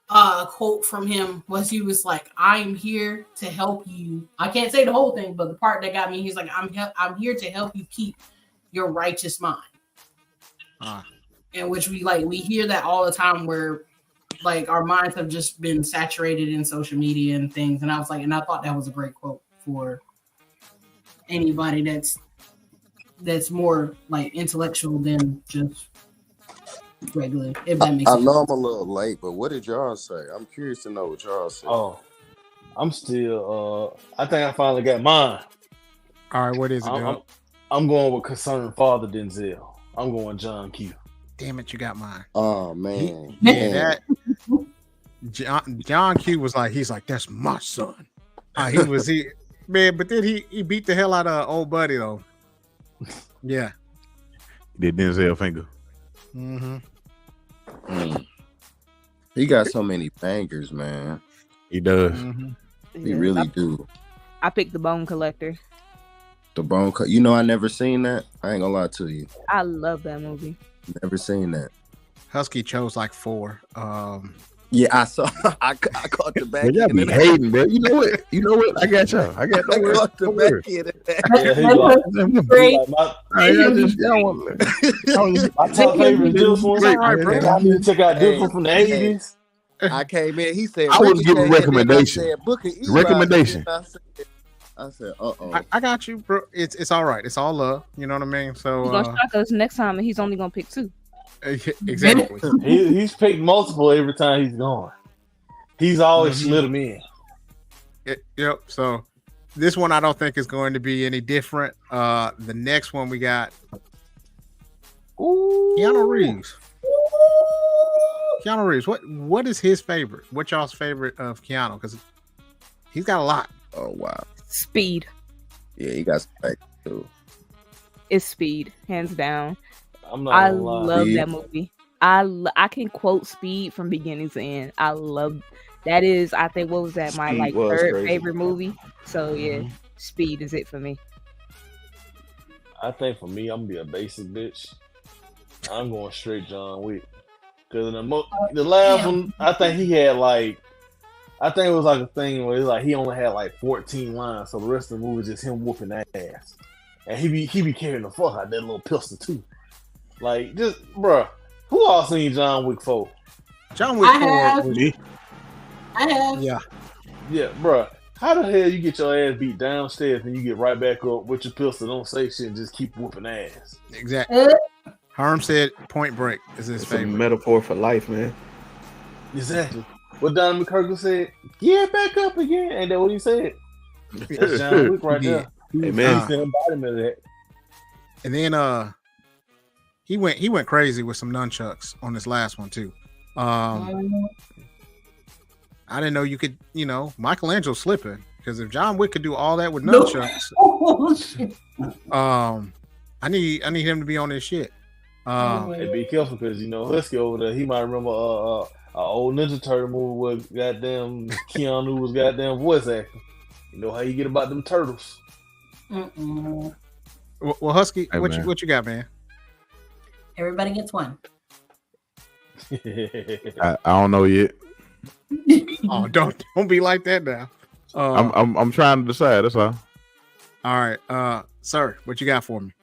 quote from him was he was like, "I'm here to help you." I can't say the whole thing, but the part that got me, he's like, "I'm here to help you keep your righteous mind." And which we hear that all the time, where like our minds have just been saturated in social media and things. And I was like, and I thought that was a great quote for anybody that's more like intellectual than just regular. If that makes sense. I know I'm a little late, but what did y'all say? I'm curious to know what y'all said. Oh, I'm still. I think I finally got mine. All right, what is it? I'm going with Concerned Father Denzel. I'm going John Q. Damn it, you got mine. Oh man, John Q was like, he's like, that's my son. Man, but then he beat the hell out of old buddy though. Yeah. Did Denzel finger. He got so many bangers, man. He does. He really do. I picked The Bone Collector. The Bone Cut. You know, I never seen that. I ain't gonna lie to you. I love that movie. Never seen that. Husky chose like 4. Yeah, I saw. I caught the back. But y'all be hating, bro. You know what? You know what? I got y'all. I got I no caught the back end of that. Yeah, he like, Great. my top favorite Deuce one. All right, bro. I need to check out Deuce one from the 80s. I came in. He said, I wouldn't Ricky give a came in, recommendation. I said, Booker E. Recommendation. I said, uh-oh. I got you, bro. It's all right. It's all love. You know what I mean? So He's gonna shock us next time, and he's only gonna pick 2. exactly. He's picked multiple every time he's gone. He's always slid them in. Yep. So this one I don't think is going to be any different. The next one we got Keanu Reeves. Keanu Reeves. What is his favorite? What y'all's favorite of Keanu? Because he's got a lot. Oh, wow. Speed. Yeah, he got some back, too. It's Speed, hands down. I'm not I gonna lie. love Speed. that movie. I can quote Speed from beginning to end. I love that. Is I think what was that my Speed like was third crazy. favorite movie. So yeah, Speed is it for me. I think for me, I'm gonna be a basic bitch. I'm going straight John Wick. Because the last one, I think he had like, I think it was like a thing where it's like he only had like 14 lines, so the rest of the movie is just him whooping ass, and he be carrying the fuck out that little pistol too. Like, just bruh, who all seen John Wick 4? John Wick 4. I have. Yeah. Yeah, bruh. How the hell you get your ass beat downstairs and you get right back up with your pistol, don't say shit, and just keep whooping ass? Exactly. Herm said Point Break is his It's a favorite. metaphor for life, man. Exactly. What Don McKirkle said, get back up again. Ain't that what he said? That's John Wick right there. Hey, man. He's the embodiment of that. And then he went crazy with some nunchucks on this last one too. I didn't know you could, Michelangelo slipping, because if John Wick could do all that with nunchucks, I need him to be on this shit. Hey, be careful, because Husky over there, he might remember a old Ninja Turtle movie where goddamn Keanu was goddamn voice acting. You know how you get about them turtles. Mm-mm. Well, Husky, Hey, what you got, man? Everybody gets one. I don't know yet. Oh, don't be like that now. I'm trying to decide. That's all. All right, sir, what you got for me?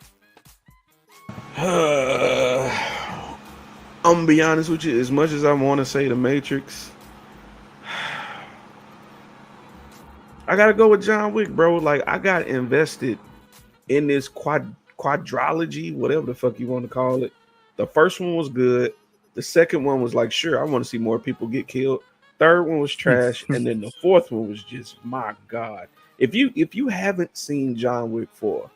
I'm gonna be honest with you. As much as I want to say The Matrix, I gotta go with John Wick, bro. Like, I got invested in this quadrilogy, whatever the fuck you want to call it. The first one was good. The second one was like, sure, I want to see more people get killed. Third one was trash, and then the fourth one was just, my God. If you haven't seen John Wick 4,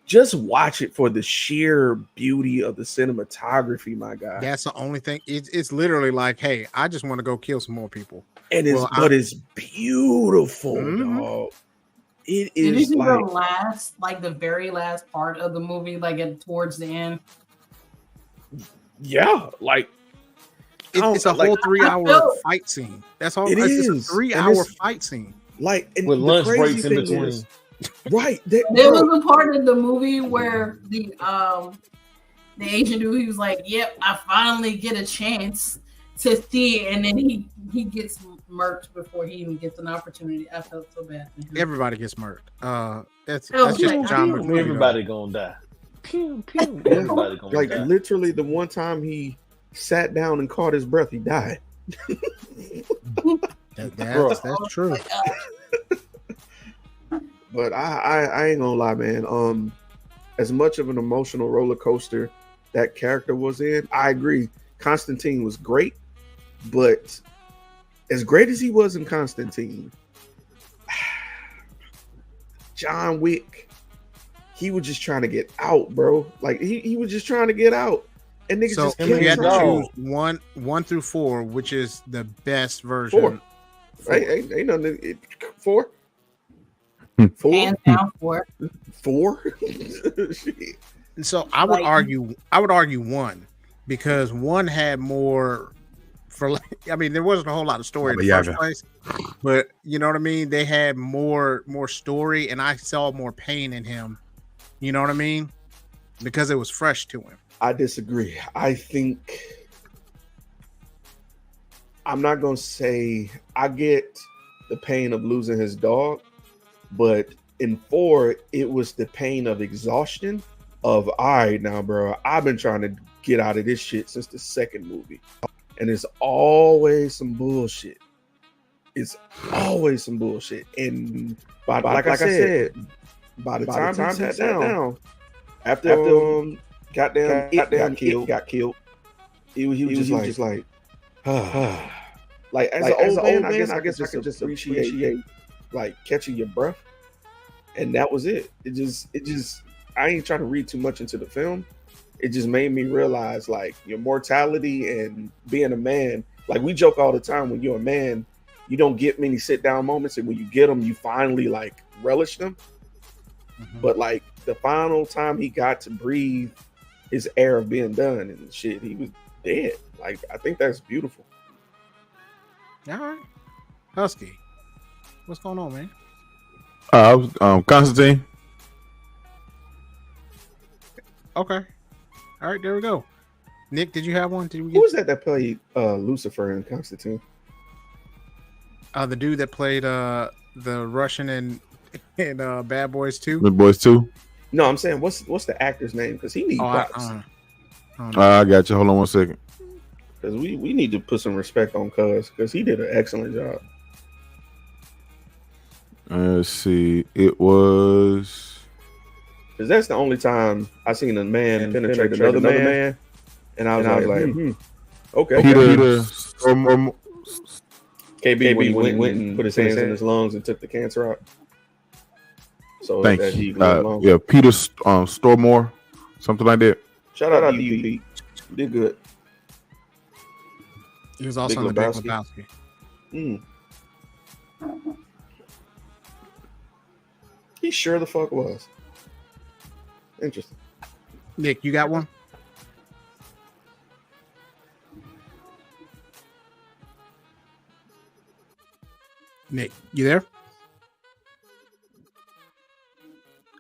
just watch it for the sheer beauty of the cinematography, my God. That's the only thing. It's literally like, hey, I just want to go kill some more people. And it's beautiful, dog. It is like the very last part of the movie, like towards the end. Yeah, like it's a whole 3-hour fight scene. That's all. It's a 3-hour fight scene. Like, and with lunch breaks in between. Is, right. There was a part of the movie where the Asian dude, he was like, "Yep, I finally get a chance to see it," and then he gets murked before he even gets an opportunity. I felt so bad. Everybody gets murked. That's just John Wick. Everybody gonna die. Pew, pew. Everybody gonna like die. Literally, the one time he sat down and caught his breath, he died. That's true. But I ain't gonna lie, man. As much of an emotional roller coaster that character was in, I agree. Constantine was great, but as great as he was in Constantine, John Wick, he was just trying to get out, bro. Like he was just trying to get out. And niggas just if you had to trying. choose 1 through 4, which is the best version? 4. Ain't nothing. 4. 4. Hands down 4. 4. So I would argue 1, because 1 had more. There wasn't a whole lot of story in the first place, but you know what I mean. They had more story, and I saw more pain in him You know what I mean? Because it was fresh to him. I disagree. I think I'm not gonna say I get the pain of losing his dog, but in 4, it was the pain of exhaustion of, all right, now, bro, I've been trying to get out of this shit since the second movie. And it's always some bullshit. It's always some bullshit. And like I said, by the time he sat down, after goddamn it got killed, he was just like, like as an old man, I guess I could just appreciate like catching your breath. And that was it. It just I ain't trying to read too much into the film. It just made me realize like your mortality and being a man. Like we joke all the time, when you're a man, you don't get many sit down moments, and when you get them, you finally like relish them. Mm-hmm. But like the final time he got to breathe his air of being done and shit, he was dead. Like I think that's beautiful. All right, Husky, what's going on, man? Constantine. Okay. All right, there we go. Nick, did you have one? Who was that played Lucifer in Constantine? The dude that played the Russian in Bad Boys 2. Bad Boys 2. No, I'm saying what's the actor's name? Because he needs props. I got you. Hold on one second. Because we need to put some respect on Cuz, because he did an excellent job. Let's see. It was, because that's the only time I seen a man penetrate another man, and I was like, okay. Peter KB when he went and put his hands in his lungs and took the cancer out. So thank you. Yeah, Peter Stormore, something like that. Shout out to you, Pete. You did good. He was also in the Big Lebowski. He sure the fuck was. Interesting. Nick, you got one? Nick, you there?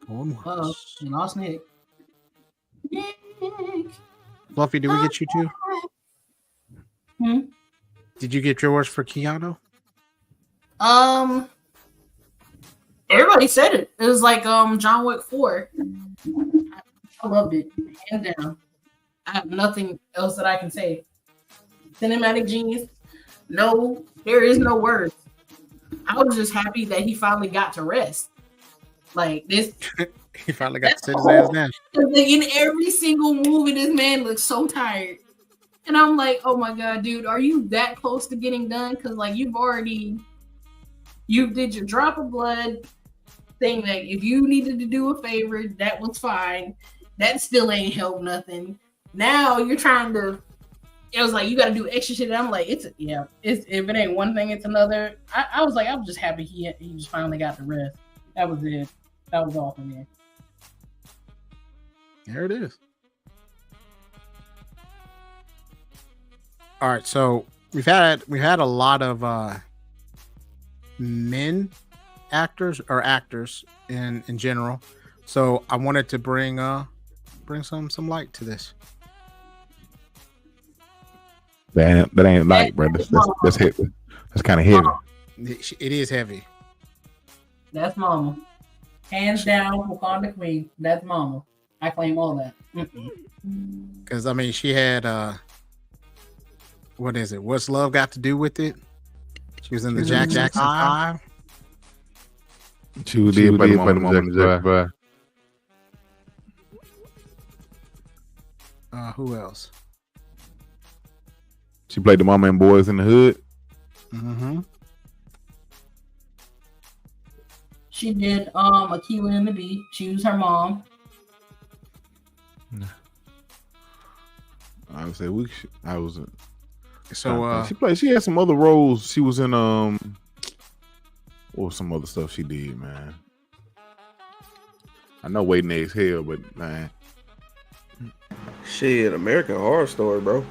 You lost Nick. Fluffy, did we get you too? Did you get yours for Keanu? Everybody said it. It was like John Wick 4. I loved it, hands down. I have nothing else that I can say. Cinematic genius. No, there is no words. I was just happy that he finally got to rest. Like this, he finally got to sit his ass down. Like in every single movie, this man looks so tired, and I'm like, oh my god, dude, are you that close to getting done? Because like you did your drop of blood thing. That if you needed to do a favor, that was fine. That still ain't helped nothing. Now you're trying to. It was like you got to do extra shit. And I'm like, if it ain't one thing, it's another. I was like, I was just happy he just finally got the rest. That was it. That was all for me. There it is. All right, so we've had a lot of men actors in general. So I wanted to bring some light to this. That ain't light, bro. That's heavy. That's kind of heavy. It is heavy. That's Mama. Hands down, Wakanda Queen. That's Mama. I claim all that. Because I mean, she had what is it? What's Love Got to Do with It? She was in the Jackson 5. She did play the Jackson 5. Who else? She played the mama in Boys in the Hood. Mm-hmm. She did Akilah and the Bee. She was her mom. I would say I was. So she had some other roles. She was in what was some other stuff she did, man? I know Waiting to Exhale, but man, shit, American Horror Story, bro.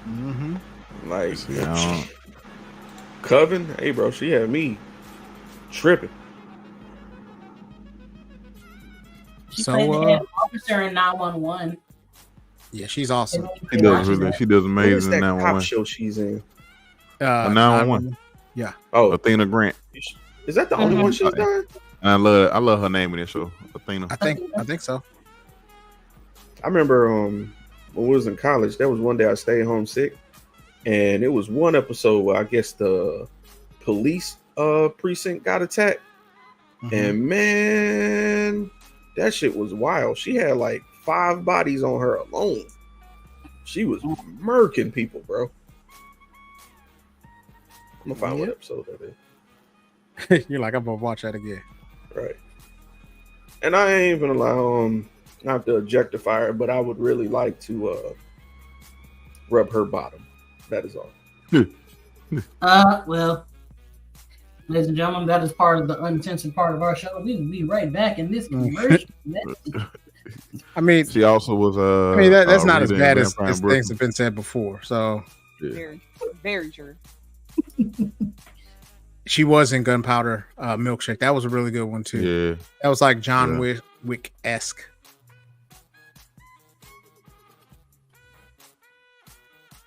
Mm-hmm. Like Coven, hey, bro, she had me tripping. She So, played the head officer in 911. Yeah, she's awesome. She does What is amazing that in cop 911. show she's in? 911. Yeah. Oh, Athena Grant. is that the only one she's done? I love her name in this show, Athena. I think so. I remember when we was in college, there was one day I stayed home sick, and it was one episode where I guess the police precinct got attacked, and man, that shit was wild. She had like 5 bodies on her alone. She was murking people, bro. I'm gonna find what episode that is. You're like, I'm gonna watch that again. Right. And I ain't gonna lie, not to objectify her, but I would really like to rub her bottom. That is all. Well, ladies and gentlemen, that is part of the unintentional part of our show. We will be right back in this commercial. I mean, she also was. That's not as bad as things have been said before. So, very, very true. She was in Gunpowder Milkshake. That was a really good one too. Yeah, that was like John Wick-esque.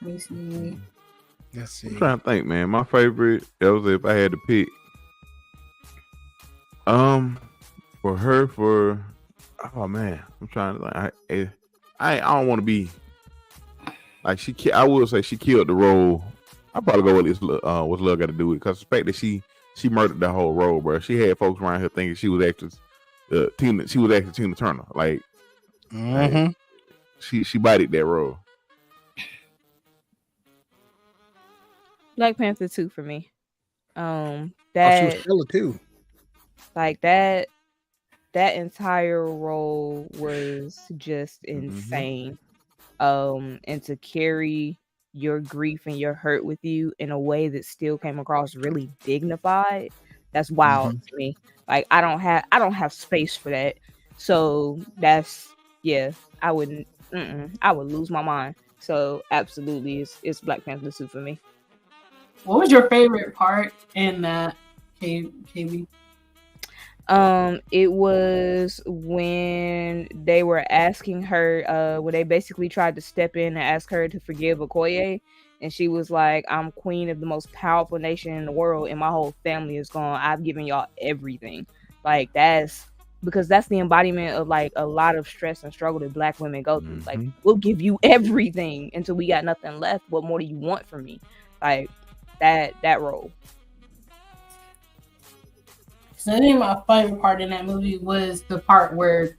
Let's see. I'm trying to think, man. My favorite, that was if I had to pick. For her, oh man, I'm trying to think. I don't want to be like I will say she killed the role. I'll probably go with this. What's love got to do with it? Because the fact that she murdered the whole role, bro. She had folks around here thinking she was actually Tina. She was actually Tina Turner. Like, she bodied that role. Black Panther 2 for me. She was killer too. Like that entire role was just insane. And to carry your grief and your hurt with you in a way that still came across really dignified, that's wild to me. Like I don't have space for that. So that's I wouldn't I would lose my mind. So absolutely it's Black Panther 2 for me. What was your favorite part in that, KB? It was when they were asking her, when they basically tried to step in and ask her to forgive Okoye, and she was like, "I'm queen of the most powerful nation in the world, and my whole family is gone. I've given y'all everything." Like that's the embodiment of like a lot of stress and struggle that Black women go through. Like, we'll give you everything until we got nothing left. What more do you want from me? Like that role. So I think my favorite part in that movie was the part where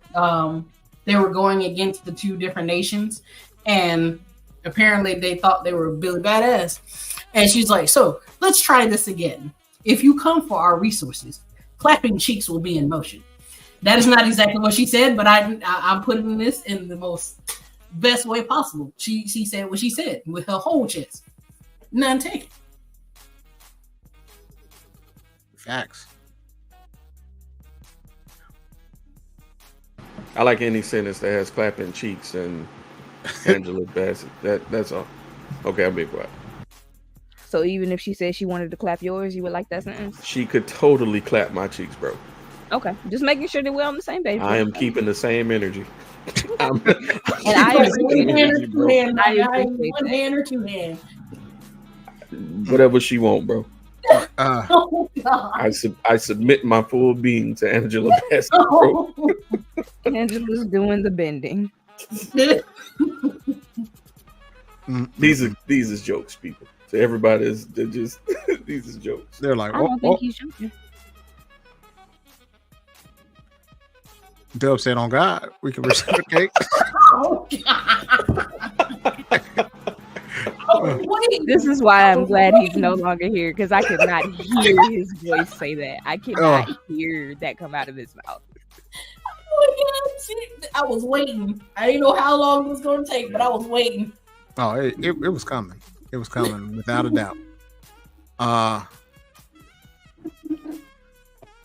they were going against the 2 different nations, and apparently they thought they were Billy Badass. And she's like, "So let's try this again. If you come for our resources, clapping cheeks will be in motion." That is not exactly what she said, but I'm putting this in the most best way possible. She said what she said with her whole chest. None taken. Facts. I like any sentence that has clapping cheeks and Angela Bassett. That's all. Okay, I'll be quiet. So even if she said she wanted to clap yours, you would like that sentence? She could totally clap my cheeks, bro. Okay, just making sure that we're on the same page. I am keeping the same energy. And I one hand or 2 hands. Whatever she want, bro. Oh, God. I submit my full being to Angela Bassett, bro. Angela's doing the bending. These is jokes, people. So they're just these is jokes. They're like, I don't think he's joking. Dub said, "On God, we can reciprocate." Oh, God. This is why I'm glad he's no longer here, because I could not hear his voice say that. I cannot hear that come out of his mouth. Oh, yeah. I was waiting. I didn't know how long it was going to take, but I was waiting. Oh, it was coming. It was coming without a doubt.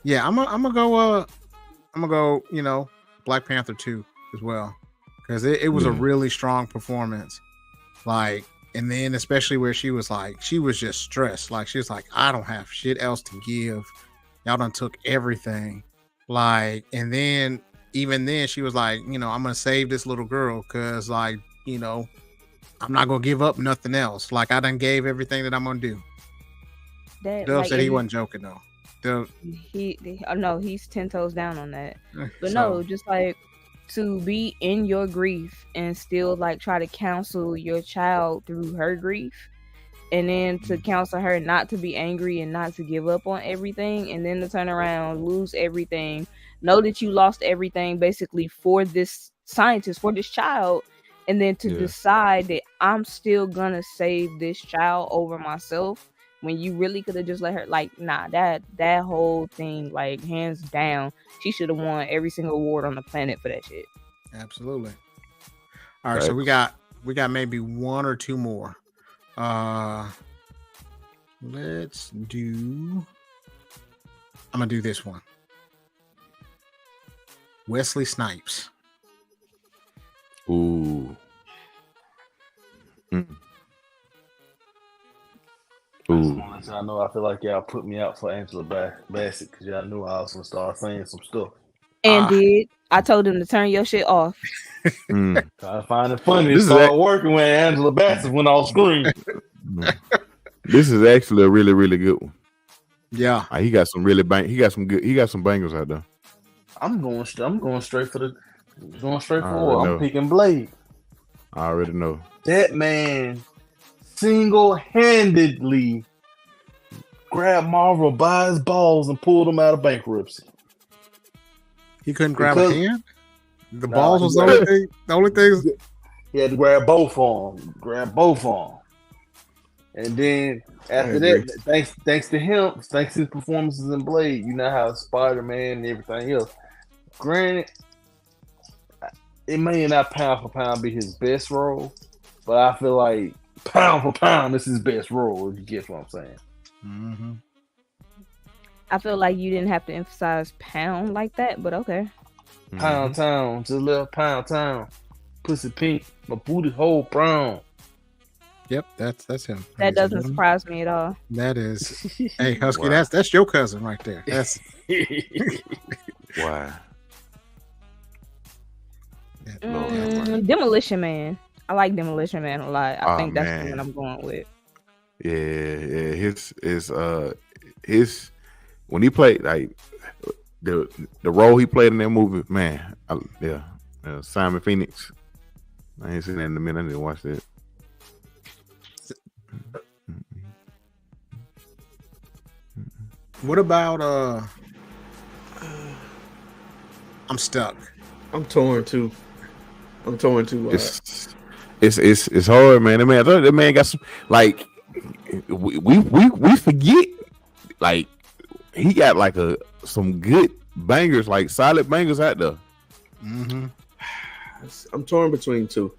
Yeah, I'm gonna go. Black Panther 2 as well, because it was a really strong performance. Like. And then especially where she was just stressed. Like, she was like, I don't have shit else to give. Y'all done took everything. Like, and then even then she was like, I'm gonna save this little girl because like, I'm not gonna give up nothing else. Like I done gave everything that I'm gonna do. That Dub like said he wasn't joking though. No, he's 10 toes down on that. But So- no, just like to be in your grief and still like try to counsel your child through her grief, and then to counsel her not to be angry and not to give up on everything, and then to turn around, lose everything, know that you lost everything basically for this scientist, for this child, and then to decide that I'm still gonna save this child over myself, when you really could have just let her, like, nah, that whole thing, like, hands down, she should have won every single award on the planet for that shit. Absolutely. All right, so we got maybe one or two more. Let's do. I'm gonna do this one. Wesley Snipes. Ooh. Ooh. I know. I feel like y'all put me out for Angela Bassett because y'all knew I was gonna start saying some stuff. And did I told him to turn your shit off? I find it funny. It started working when Angela Bassett went off screen. This is actually a really, really good one. Yeah, he got some really he got some bangers out there. I'm going straight for I'm picking Blade. I already know. That man single-handedly grabbed Marvel by his balls and pulled him out of bankruptcy. He couldn't grab a hand? The balls was the only thing. He had to grab both of them. And then after that, thanks to him, thanks to his performances in Blade, you know how Spider-Man and everything else. Granted, it may not pound for pound be his best role, but I feel like pound for pound, this is his best role, if you get what I'm saying. Mm-hmm. I feel like you didn't have to emphasize pound like that, but okay. Pound town, just a little pound town. Pussy pink, my booty hole brown. Yep, that's him. That doesn't surprise me at all. That is. Hey, Husky, that's your cousin right there. That's wow. Demolition Man. I like Demolition Man a lot. I think that's the one I'm going with. Yeah. His when he played like the role he played in that movie, man. Simon Phoenix. I ain't seen that in a minute. I didn't watch that. What about I'm stuck. I'm torn too. It's hard, man. That man got some, like, we forget, like, he got like some good bangers, like solid bangers out there. Mm-hmm. I'm torn between two.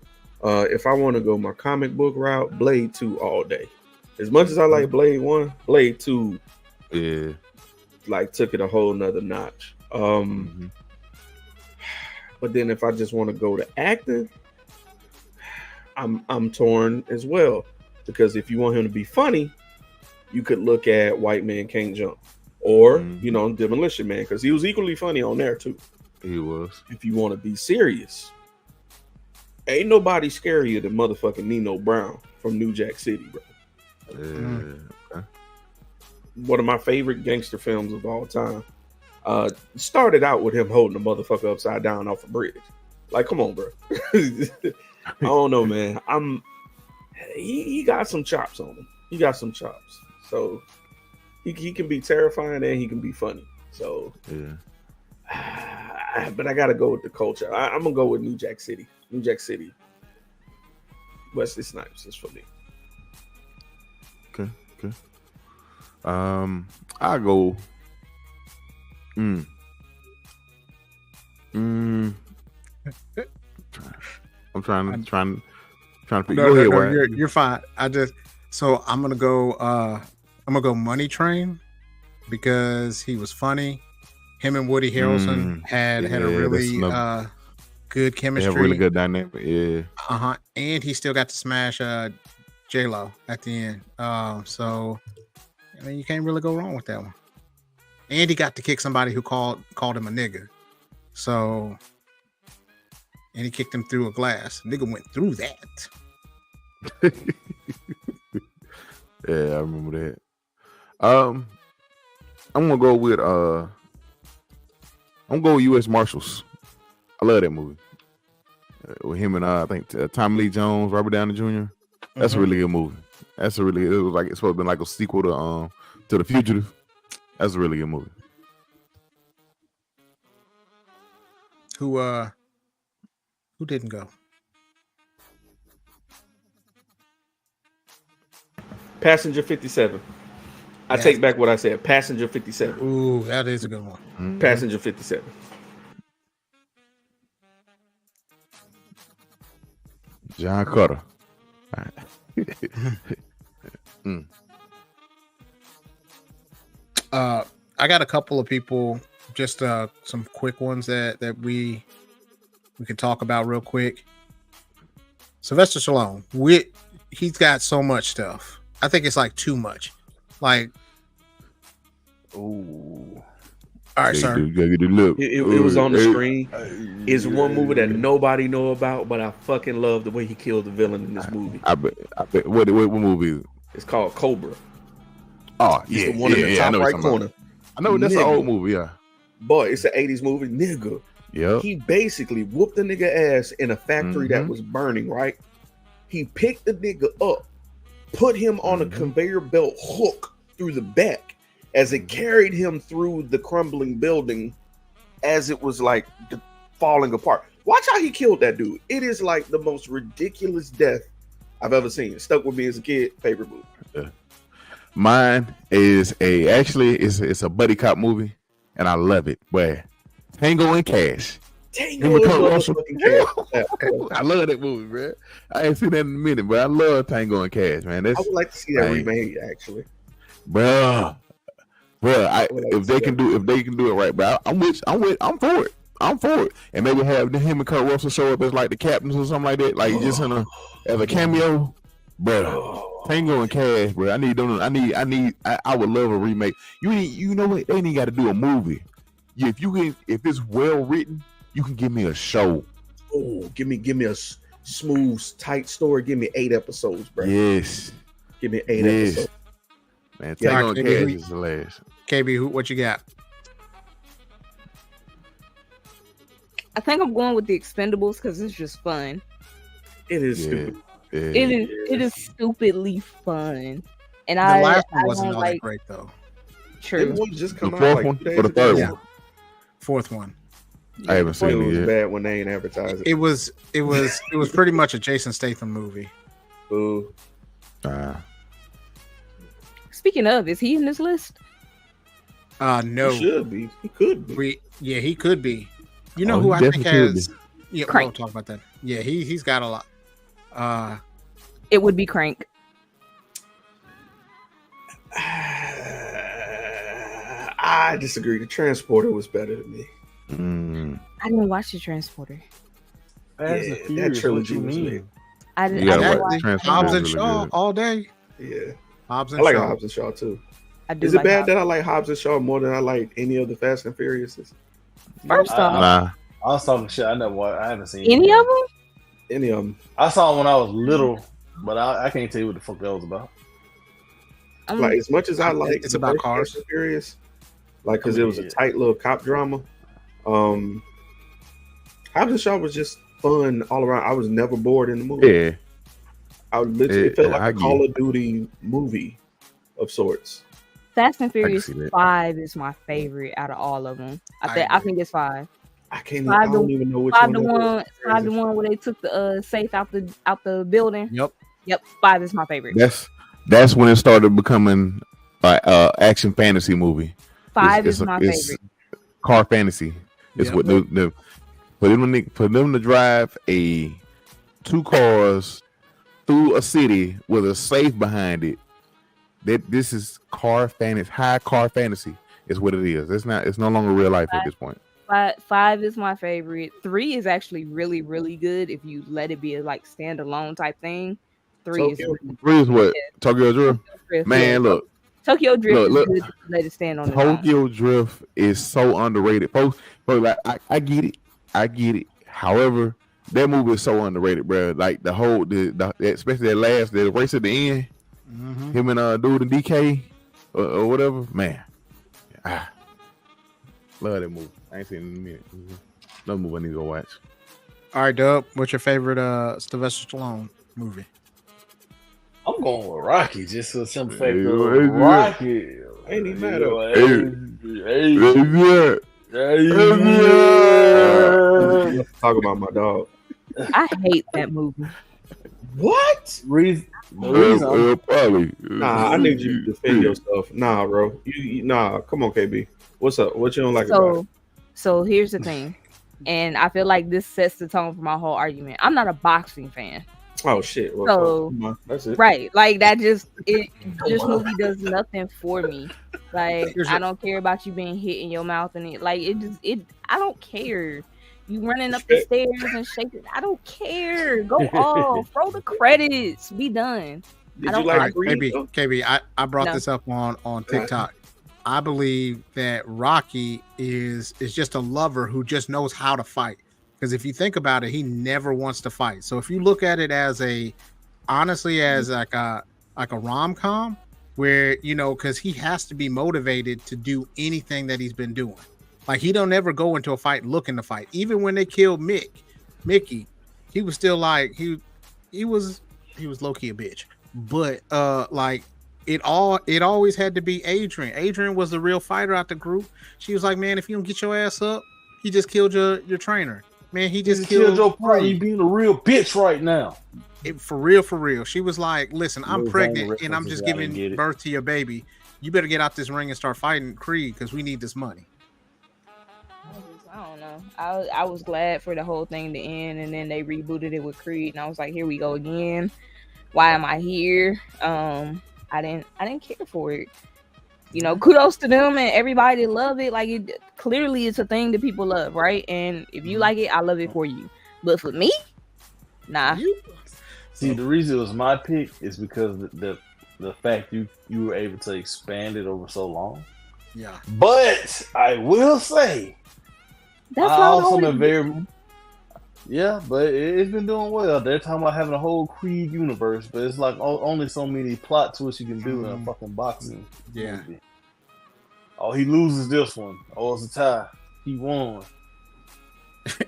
If I want to go my comic book route, Blade 2 all day. As much as I like Blade 1, Blade 2 like took it a whole nother notch. But then if I just want to go to acting, I'm torn as well, because if you want him to be funny, you could look at White Man Can't Jump, or Demolition Man, because he was equally funny on there too. He was. If you want to be serious, ain't nobody scarier than motherfucking Nino Brown from New Jack City, bro. One of my favorite gangster films of all time. Started out with him holding the motherfucker upside down off a bridge. Like, come on, bro. I don't know, man. He got some chops on him. He got some chops. So he can be terrifying and he can be funny. So but I gotta go with the culture. I'm gonna go with New Jack City. New Jack City. Wesley Snipes is for me. Okay. I'll go. I'm trying to pick. No, go ahead, you're fine. I'm gonna go Money Train, because he was funny. Him and Woody Harrelson had a really good chemistry. They have a really good dynamic. Yeah. And he still got to smash J-Lo at the end. So I mean, you can't really go wrong with that one. And he got to kick somebody who called him a nigga. So, and he kicked him through a glass. Nigga went through that. Yeah, I remember that. I'm gonna go with U.S. Marshals. I love that movie. With him and I think Tommy Lee Jones, Robert Downey Jr. That's a really good movie. It was like it's supposed to be like a sequel to The Fugitive. That's a really good movie. Who didn't go? Passenger 57. I take back what I said. Passenger 57. Ooh, that is a good one. Mm-hmm. Passenger 57. John Carter. I got a couple of people, just some quick ones that we can talk about real quick. Sylvester Stallone, he's got so much stuff. I think it's like too much. Like, ooh. All right, sir. It was on the screen. It's one movie that nobody know about, but I fucking love the way he killed the villain in this movie. I bet. What movie is it? It's called Cobra. Oh, yeah. It's the one in the top right corner. I know that's an old movie, yeah. Boy, it's an 80s movie, nigga. Yeah. He basically whooped the nigga ass in a factory that was burning, right? He picked the nigga up, put him on a conveyor belt hook through the back as it carried him through the crumbling building as it was like falling apart. Watch how he killed that dude. It is like the most ridiculous death I've ever seen. It stuck with me as a kid. Favorite movie. Yeah. Mine is it's a buddy cop movie, and I love it. Where Tango and Cash. Tango and Cash. I love that movie, bro. I ain't seen that in a minute, but I love Tango and Cash, man. I would like to see that remade, actually. Bro, if they can do it right, bro, I'm for it. I'm for it. And maybe have him and Kurt Russell show up as like the captains or something like that, like just as a cameo, bro. Tango and Cash, bro. I would love a remake. You know what? They ain't got to do a movie. If it's well written, you can give me a show. Oh, give me a smooth, tight story. Give me 8 episodes, bro. Yes. Give me 8 episodes. Man, Tango and Cash is hilarious. KB, what you got? I think I'm going with the Expendables because it's just fun. It is stupid. It is stupidly fun. And the last one wasn't all that great though. True. It just come the out fourth like one or the third one? Fourth one. I haven't seen it yet. Bad when they ain't advertised it. It was pretty much a Jason Statham movie. Ooh. Speaking of, is he in this list? No. He should be. He could be. He could be. You know who I think has? Yeah, we'll talk about that. Yeah, he's got a lot. It would be Crank. I disagree. The Transporter was better than me. I didn't watch The Transporter. That trilogy was lit. I didn't watch Hobbs and Shaw all day. Yeah, Hobbs and I like Shaw. Hobbs and Shaw too. Is it bad that I like Hobbs and Shaw more than I like any of the Fast and Furiouses? First off, I was talking shit. I haven't seen any of them. Any of them. I saw them when I was little, but I can't tell you what the fuck that was about. Like as much as I like, it's about cars. Fast and Furious, like because it was a tight little cop drama. Hobbs and Shaw was just fun all around. I was never bored in the movie. Yeah, I literally felt like a Call of Duty movie of sorts. Fast and Furious 5 is my favorite out of all of them. I think it's 5. I don't even know which one. 5 the one where they took the safe out the building. Yep. 5 is my favorite. That's when it started becoming action fantasy movie. 5 is my favorite. Car fantasy is what for them to drive 2 cars through a city with a safe behind it. This is car fantasy. High car fantasy is what it is. It's no longer real life at this point. 5 is my favorite. 3 is actually really, really good if you let it be a like standalone type thing. 3 is what? Tokyo Drift. Man, look. Tokyo Drift Look, is good. Let it stand on its own. Tokyo Drift is so underrated. Folks, like I get it. I get it. However, that movie is so underrated, bro. Like the whole, especially the race at the end, him and dude in DK or whatever. Man, love that movie. I ain't seen it in a minute. Another movie I need to go watch. All right, Dub. What's your favorite Sylvester Stallone movie? I'm going with Rocky, just for the simple fact of Rocky. Ain't even mad at talk about my dog. I hate that movie. What? Probably. Nah, I need you to defend yourself. Nah, bro. Nah, come on, KB. What's up? What you don't like about it? So here's the thing, and I feel like this sets the tone for my whole argument. I'm not a boxing fan. Oh shit! Well, so that's it. Right, like that this movie does nothing for me. Like I don't care about you being hit in your mouth and I don't care. You running up the stairs and shaking. I don't care. Go off. Roll the credits. Be done. Did you like KB, I brought this up on TikTok. I believe that Rocky is just a lover who just knows how to fight. Because if you think about it, he never wants to fight. So if you look at it as like a rom-com, where because he has to be motivated to do anything that he's been doing. Like he don't ever go into a fight looking to fight. Even when they killed Mickey, he was still like he was low-key a bitch. But like it always had to be Adrian. Adrian was the real fighter out the group. She was like, man, if you don't get your ass up, he just killed your trainer. Man, he just killed your partner. You being a real bitch right now. For real. She was like, listen, I'm pregnant and I'm just giving birth to your baby. You better get out this ring and start fighting Creed because we need this money. I don't know. I was glad for the whole thing to end, and then they rebooted it with Creed, and I was like, here we go again. Why am I here? I didn't care for it. Kudos to them and everybody that love it. Like clearly it's a thing that people love, right? And if you like it, I love it for you. But for me, nah. See, the reason it was my pick is because the fact you were able to expand it over so long. Yeah. But I will say, that's also but it's been doing well. They're talking about having a whole Creed universe, but it's like only so many plot twists you can do in a fucking boxing movie. Oh, he loses this one. Oh, it's a tie. He won.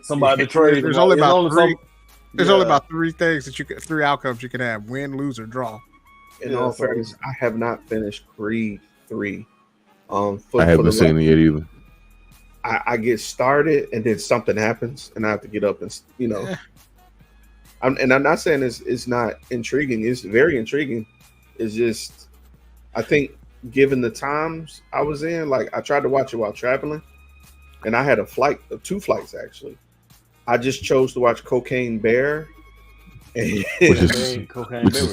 Somebody betrayed. There's only about three. There's only about three outcomes you can have: win, lose, or draw. In all fairness, I have not finished Creed 3. I haven't seen it yet either. I get started and then something happens and I have to get up and I'm not saying it's not intriguing. It's very intriguing. It's just I think given the times I was in, like I tried to watch it while traveling, and I had two flights actually. I just chose to watch Cocaine Bear, which is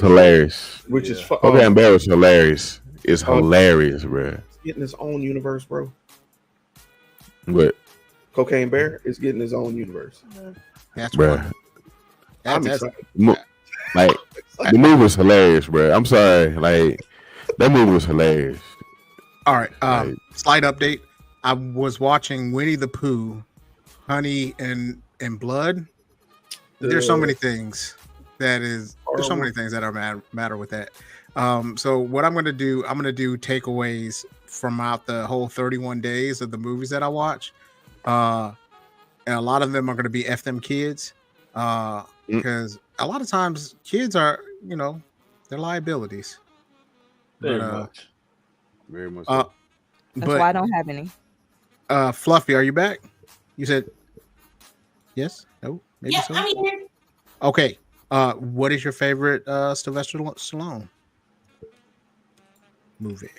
hilarious. Cocaine Bear is hilarious. It's hilarious, bro. It's getting its own universe, bro. What? Cocaine Bear is getting his own universe. That's bro. I'm excited. Like the movie was hilarious, bro. I'm sorry, like that movie was hilarious. All right, slight update. I was watching Winnie the Pooh, Honey and Blood. There's so many things there's so many things that are matter with that. So what I'm gonna do takeaways from out the whole 31 days of the movies that I watch. And a lot of them are gonna be F them kids. Because a lot of times kids are, they're liabilities. Very much. Very much. That's why I don't have any. Fluffy, are you back? You said yes? No? Maybe so? I'm here. Okay. What is your favorite Sylvester Stallone movie?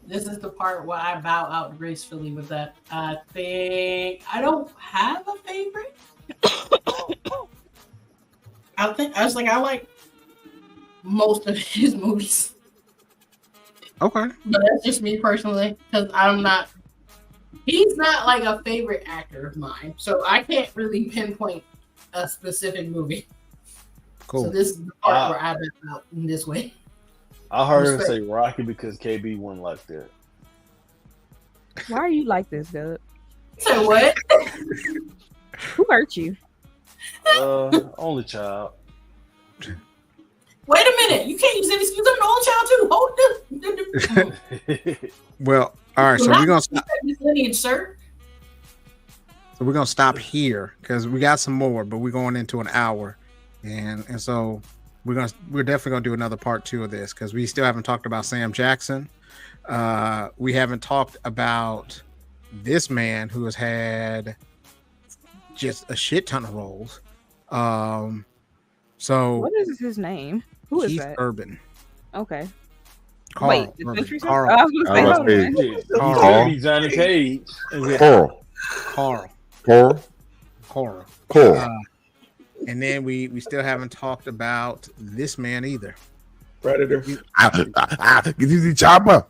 This is the part where I bow out gracefully with that. I think I don't have a favorite. I like most of his movies. Okay. But that's just me personally, because he's not like a favorite actor of mine. So I can't really pinpoint a specific movie. Cool. So this is the part where I bow out in this way. I heard her say Rocky because KB wouldn't like that. Why are you like this, Doug? Say what? Who hurt you? Only child. Wait a minute. You can't use any excuse. I'm an old child too. Hold it. Well, all right. So we're gonna stop. This lineage, sir. So we're gonna stop here because we got some more, but we're going into an hour, and so we're definitely gonna do another part 2 of this because we still haven't talked about Sam Jackson. We haven't talked about this man who has had just a shit ton of roles. So what is his name? Who is Keith that? Urban. Okay. Carl. Wait, the country song? Carl. I was gonna say, Carl. Johnny Cage. Carl. And then we still haven't talked about this man either. Predator. Get you the chopper.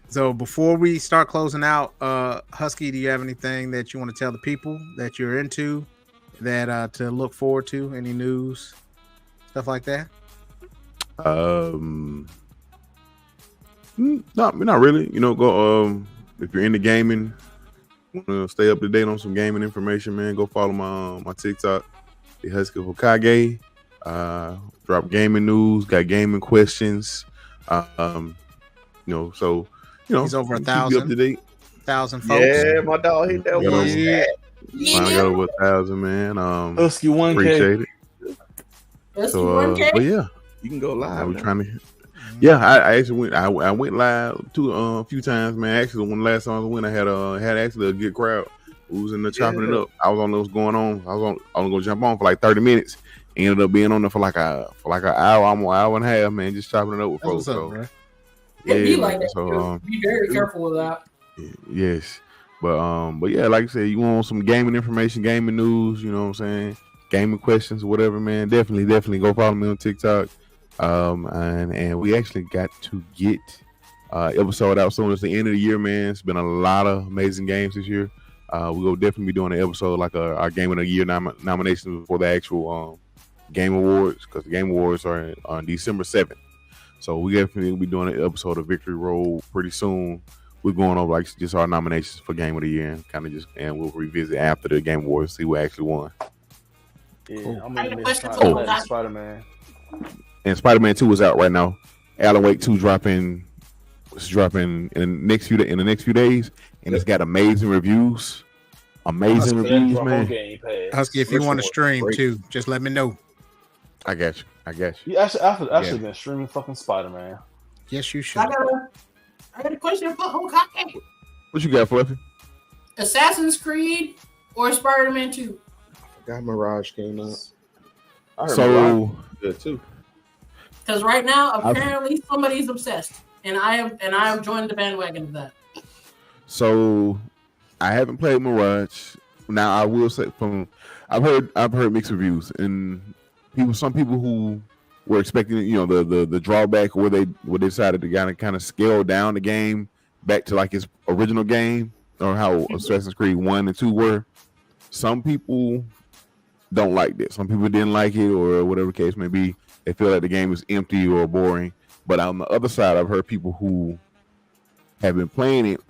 So before we start closing out, Husky, do you have anything that you want to tell the people that you're into, that to look forward to? Any news, stuff like that? Not really. You know, go if you're into gaming, want to stay up to date on some gaming information, man, go follow my TikTok, the Husky Hokage. Drop gaming news, got gaming questions. So he's over 1,000 up to date. 1,000 folks. Yeah, my dog hit that one. I got over 1,000, man. Husky 1K. Appreciate it. Husky So, 1K. but yeah, you can go live. We're trying to. Yeah, I actually went. I went live a few times, man. Actually, when last time I went, I had actually a good crowd. Who was in there chopping it up. I was on those going on. I was gonna jump on for like 30 minutes. Ended up being on there for like an hour, almost hour and a half, man, just chopping it up with folks. Bro. Yeah, be like that. So, be very careful with that. Yes, but yeah, like I said, you want some gaming information, gaming news, you know what I'm saying, gaming questions, whatever, man. Definitely go follow me on TikTok. And we actually got to get episode out soon. It's the end of the year, man. It's been a lot of amazing games this year. We'll definitely be doing an episode like our Game of the Year nominations for the actual Game Awards, because the Game Awards are on December 7th. So we definitely will be doing an episode of Victory Road pretty soon. We're going over like just our nominations for Game of the Year and we'll revisit after the Game Awards, see who actually won. Yeah, Cool. I'm gonna miss Spider-Man. And Spider-Man 2 is out right now. Alan Wake 2 dropping in the next few days, and it's got amazing reviews. Amazing reviews, man. Husky, if you want to stream too, just let me know. I got you. Yeah, actually been streaming fucking Spider-Man. Yes, you should. I got a question for Hokage. What you got, Fluffy? Assassin's Creed or Spider-Man 2? I got Mirage came out. I heard So Mirage good too. Because right now, apparently somebody's obsessed, and I have joined the bandwagon of that. So I haven't played Mirage. Now I will say I've heard mixed reviews, and some people who were expecting, the drawback where they decided to kind of scale down the game back to like its original game, or how Assassin's Creed 1 and 2 were. Some people don't like that. Some people didn't like it, or whatever the case may be. They feel like the game is empty or boring. But on the other side, I've heard people who have been playing it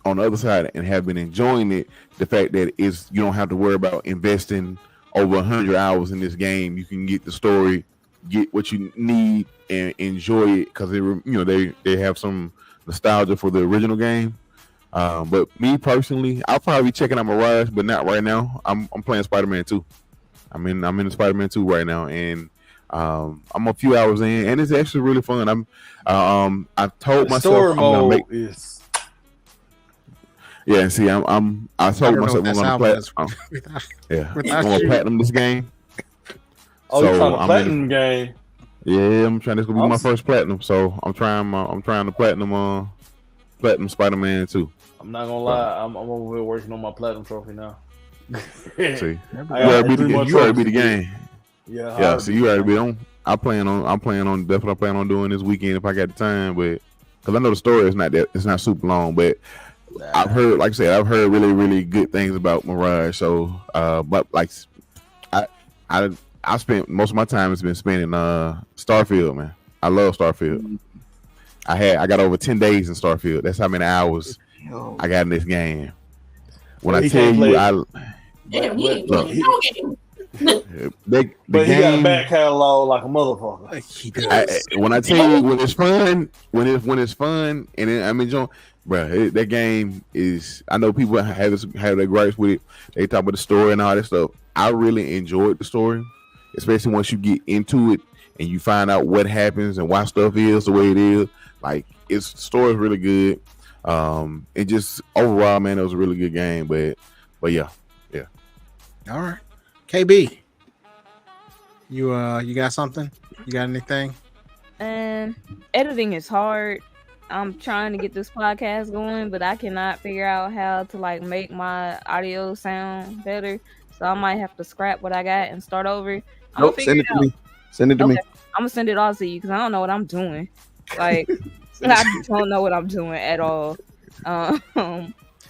on the other side and have been enjoying it. The fact that you don't have to worry about investing over 100 hours in this game. You can get the story, get what you need, and enjoy it because they have some nostalgia for the original game. But me personally, I'll probably be checking out Mirage, but not right now. I'm playing Spider-Man 2. I'm in Spider-Man 2 right now, and I'm a few hours in, and it's actually really fun. I told myself I'm gonna make is. Yeah, see, I told myself I'm gonna platinum this game. Oh, so you're trying to platinum game? Yeah, I'm trying. This gonna be my first platinum, so I'm trying to platinum Spider-Man 2. I'm not gonna lie, I'm over here working on my platinum trophy now. See, you already beat the game. Yeah. So you already beat on. I'm planning on doing this weekend if I got the time, but because I know the story is not super long, but I've heard, like I said, really, really good things about Mirage. So, but like, I I spent most of my time has been spent in Starfield, man. I love Starfield. I got over 10 days in Starfield. That's how many hours I got in this game. When I tell you, but he got a back catalog like a motherfucker. When I tell you, when it's fun, and then I'm enjoying, bro. That game is. I know people have their gripes with it. They talk about the story and all that stuff. I really enjoyed the story, especially once you get into it and you find out what happens and why stuff is the way it is. Like, the story is really good. It just overall, man, it was a really good game. But yeah. All right, KB, you got something? You got anything? Editing is hard. I'm trying to get this podcast going, but I cannot figure out how to like make my audio sound better. So I might have to scrap what I got and start over. Send it to me. Send it to me. I'm gonna send it all to you because I don't know what I'm doing. Like, I don't know what I'm doing at all.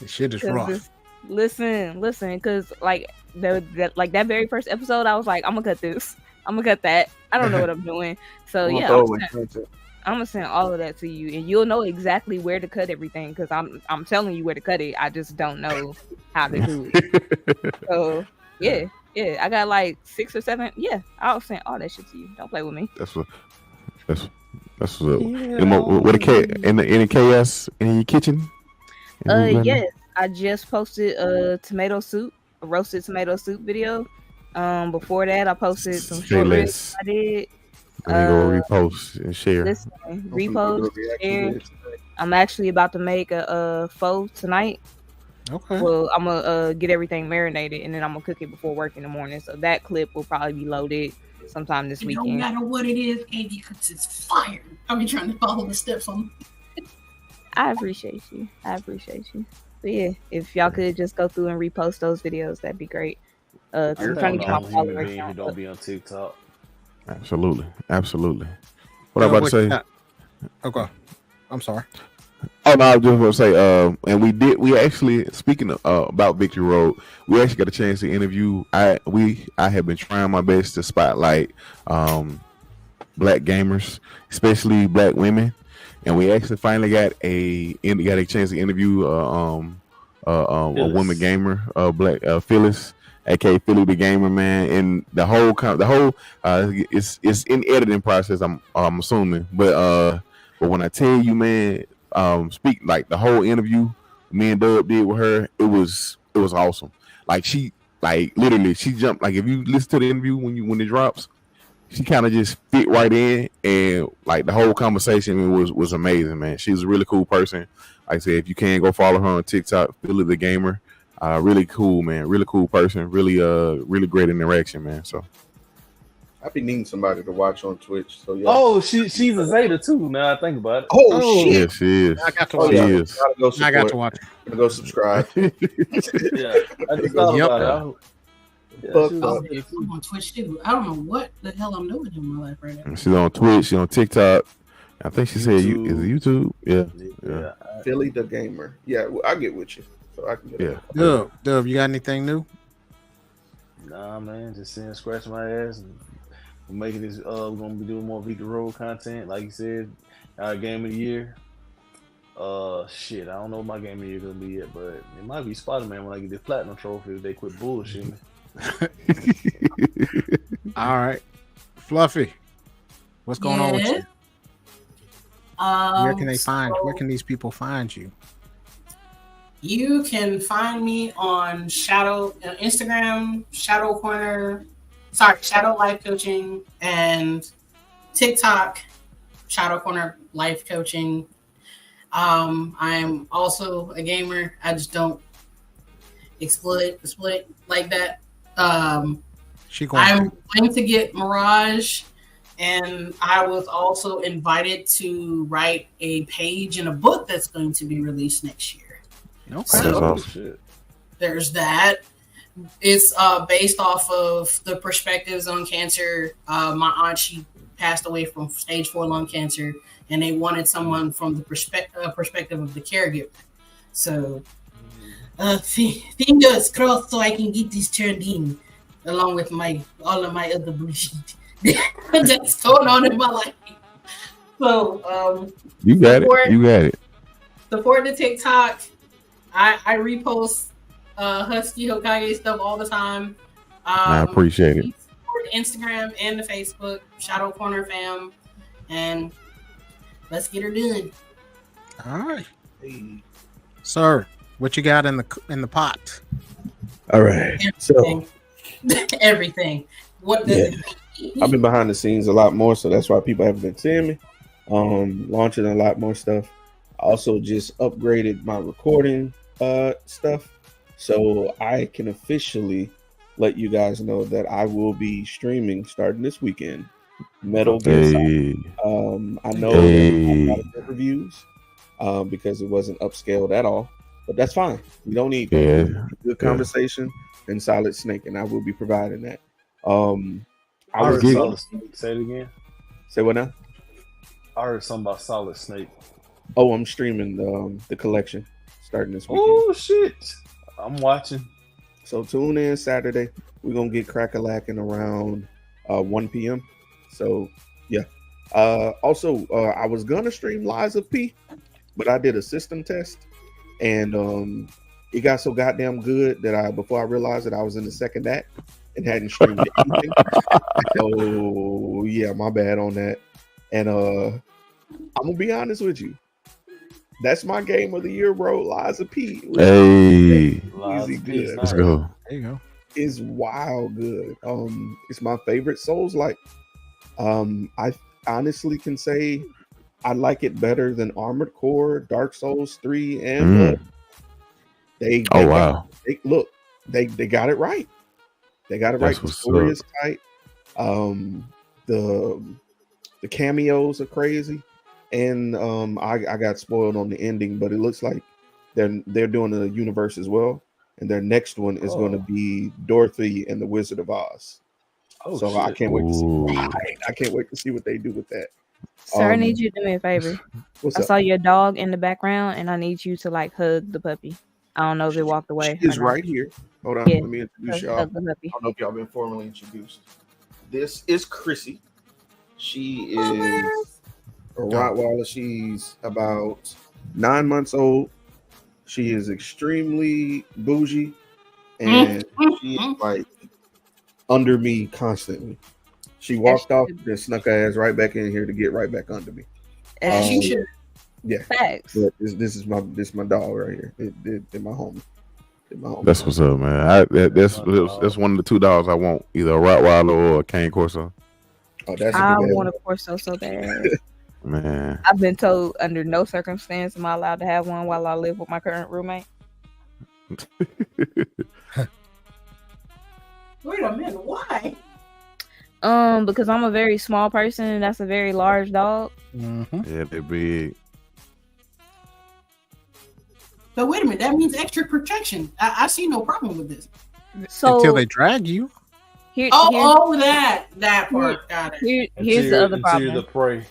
Shit is rough. Listen, because like that very first episode, I was like, I'm gonna cut this. I'm gonna cut that. I don't know what I'm doing. So yeah, I'm gonna send all of that to you, and you'll know exactly where to cut everything because I'm telling you where to cut it. I just don't know how to do it. So yeah, I got like 6 or 7. Yeah, I'll send all that shit to you. Don't play with me. That's what's up. What a cat in the chaos in your kitchen. Yes, I just posted a roasted tomato soup video. Before that, I posted some short ribs I did. Go repost and share. Listen, repost, share. I'm actually about to make a pho tonight. Okay. Well, I'm gonna get everything marinated and then I'm gonna cook it before work in the morning. So that clip will probably be loaded sometime this weekend. No matter what it is, KB cooks it's fire. I've been trying to follow the steps on. I appreciate you. But yeah, if y'all could just go through and repost those videos, that'd be great. I'm trying to get my followers count. Don't be on TikTok. Absolutely. What I'm about to say? Okay, I'm sorry. Oh no, I was just going to say, and we actually, speaking about Victory Road, we actually got a chance to interview. I have been trying my best to spotlight black gamers, especially black women, and we actually finally got a chance to interview a woman gamer, black Phyllis, aka Philly the Gamer, man, and the whole it's in editing process. I'm assuming, but when I tell you, man. Speak like the whole interview me and Dub did with her, it was awesome. Like she literally she jumped, like if you listen to the interview when it drops, she kind of just fit right in, and like the whole conversation was amazing, man. She's a really cool person. Like I said, if you can go follow her on TikTok, Philly the Gamer. Really cool, man. Really cool person. Really great interaction, man. So I've been needing somebody to watch on Twitch. So yeah. Oh, she's a Zeta too. Now I think about it. Oh shit! Yeah, she is. I got to watch. I got to watch. I'm gonna go subscribe. Yeah, I just thought about it. I'm on Twitch too. I don't know what the hell I'm doing in my life right now. She's on Twitch. She's on TikTok. I think she said is it YouTube? Yeah. Philly the Gamer. Yeah, well, I get with you. So I can get it. Dub, you got anything new? Nah, man, just sitting scratching my ass and making this. We're gonna be doing more Victory Road content, like you said. Game of the year. Shit, I don't know what my game of the year gonna be yet, but it might be Spider-Man when I get the platinum trophy if they quit bullshitting. All right, Fluffy, what's going on with you? Where can these people find you? You can find me on Instagram, Shadow Life Coaching, and TikTok, Shadow Corner Life Coaching. I'm also a gamer. I just don't exploit like that. I'm going to get Mirage, and I was also invited to write a page in a book that's going to be released next year. Okay. So there's that. It's based off of the perspectives on cancer. My aunt, she passed away from stage 4 lung cancer, and they wanted someone from the perspective of the caregiver. So fingers crossed so I can get this turned in. along with all of my other bullshit that's going on in my life. So you got it. You got it. Support the TikTok. I repost Husky Hokage stuff all the time. I appreciate it. Support the Instagram and the Facebook, Shadow Corner Fam, and let's get her done. All right, hey. Sir, what you got in the pot? All right, everything. Everything. What does I've been behind the scenes a lot more, so that's why people haven't been seeing me. Launching a lot more stuff. I also just upgraded my recording stuff, so I can officially let you guys know that I will be streaming starting this weekend. Metal Gear Solid. I know there's a lot of reviews because it wasn't upscaled at all, but that's fine. We don't need good conversation and Solid Snake, and I will be providing that. I heard Solid Snake. Say it again. Say what now? I heard something about Solid Snake. Oh, I'm streaming the collection starting this weekend. Oh shit! I'm watching. So tune in Saturday. We're gonna get crack-a-lacking around 1 p.m. So yeah. Also, I was gonna stream Liza P, but I did a system test, and it got so goddamn good that before I realized that I was in the second act and hadn't streamed anything. So yeah, my bad on that. And I'm gonna be honest with you. That's my game of the year, bro. Liza P. Hey, easy good. Let's go. There you go. It's wild good. It's my favorite Souls-like. I honestly can say I like it better than Armored Core, Dark Souls 3, and Blood. They got it right. They got it right. The story is tight. The cameos are crazy. And I got spoiled on the ending, but it looks like they're doing a universe as well, and their next one is going to be Dorothy and the Wizard of Oz. So shit. I can't wait to see. I can't wait to see what they do with that. Sir, I need you to do me a favor. What's I up? saw your dog in the background, and I need you to like hug the puppy. I don't know if it walked away. She is right here. Hold on, let me introduce y'all. I don't know if y'all been formally introduced. This is Chrissy. She is a Rottweiler. She's about 9 months old. She is extremely bougie, and she is like under me constantly. She walked off and snuck her ass right back in here to get right back under me. She should. Yeah, facts. This is my dog right here. They're my homie. That's what's up, man. That's one of the two dogs I want, either a Rottweiler or a Cane Corso. Oh, that's I want a Corso so bad. Man, I've been told under no circumstance am I allowed to have one while I live with my current roommate. Wait a minute, why? Because I'm a very small person and that's a very large dog. Mm-hmm. Yeah, they're big. But wait a minute, that means extra protection. I see no problem with this. So until they drag you. That part. Got it. Here's the other problem. The prey.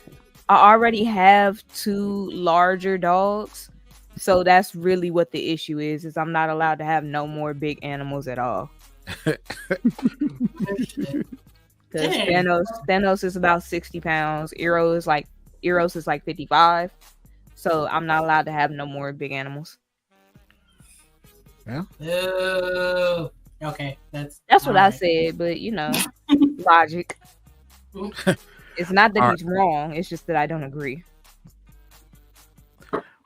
I already have 2 larger dogs, so that's really what the issue is I'm not allowed to have no more big animals at all. Because Thanos is about 60 pounds. Eros is like 55. So I'm not allowed to have no more big animals. Yeah. Okay. That's what I said, but you know, logic. It's not that he's wrong. It's just that I don't agree.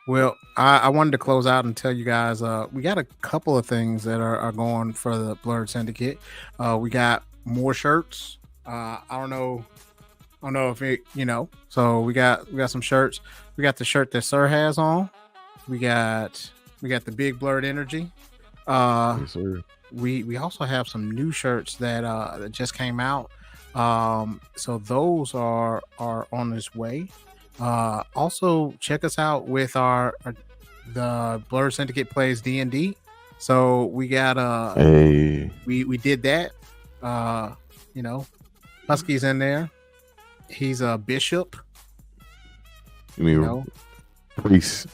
Well, I wanted to close out and tell you guys we got a couple of things that are going for the Blerd Syndicate. We got more shirts. I don't know if it, so we got some shirts. We got the shirt that Sir has on. We got the Big Blerd Energy. Yes, sir. We also have some new shirts that just came out. So those are on its way. Also check us out with the Blerd Syndicate plays D&D. So we got we did that. Husky's in there. He's a bishop. You mean priest?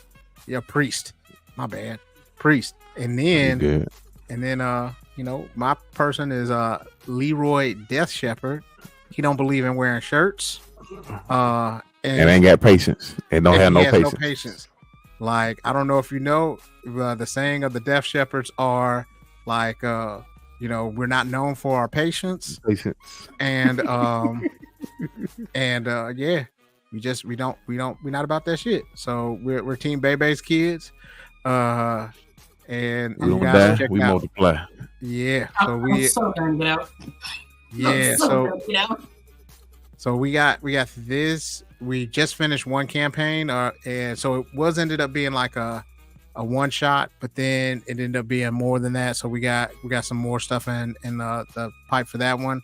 Yeah, priest. My bad. Priest. And then my person is Leroy Death Shepherd. He don't believe in wearing shirts. And ain't got patience. And don't have no patience. No patience. Like, I don't know if you know, the saying of the Death Shepherds are like, we're not known for our patience. And we're not about that shit. So we're Team Bebe's kids. And we die, we multiply. Yeah. So I'm so done out. Yeah. So we got this. We just finished one campaign, and so it ended up being like a one shot, but then it ended up being more than that. So we got some more stuff in the pipe for that one.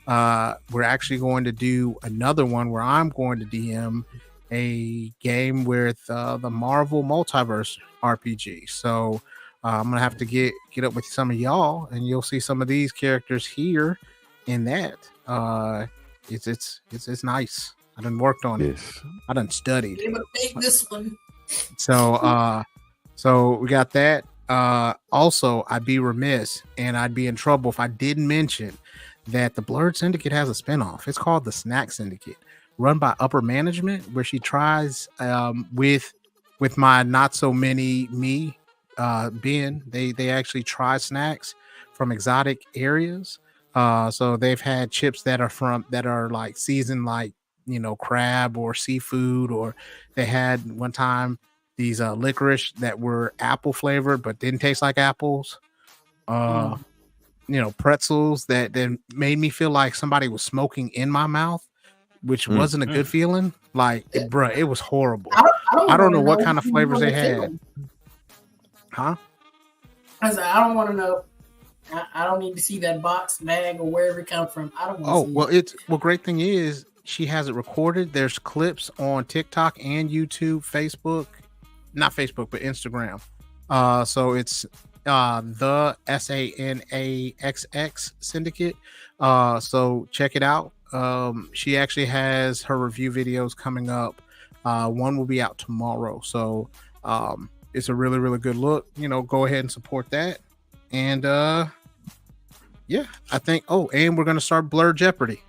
We're actually going to do another one where I'm going to DM a game with the Marvel Multiverse RPG. So I'm gonna have to get up with some of y'all, and you'll see some of these characters here in that. It's nice. I done worked on it. I done studied. This one. So we got that. Also, I'd be remiss and I'd be in trouble if I didn't mention that the Blerd Syndicate has a spinoff. It's called the Snack Syndicate, run by upper management, where she tries with my not so many me Ben. They actually try snacks from exotic areas. So they've had chips that are like seasoned like crab or seafood, or they had one time these licorice that were apple flavored but didn't taste like apples. Pretzels that then made me feel like somebody was smoking in my mouth, which wasn't a good feeling. Like, it was horrible. I don't know what kind of flavors they had. Huh? I said, I don't want to know. I don't need to see that box, bag, or wherever it come from. I don't want to see it. Great thing is she has it recorded. There's clips on TikTok and YouTube, Facebook, not Facebook, but Instagram. So it's the SANAXX Syndicate. So check it out. She actually has her review videos coming up. One will be out tomorrow. So it's a really, really good look. Go ahead and support that. And I think and we're gonna start Blerd Jeopardy.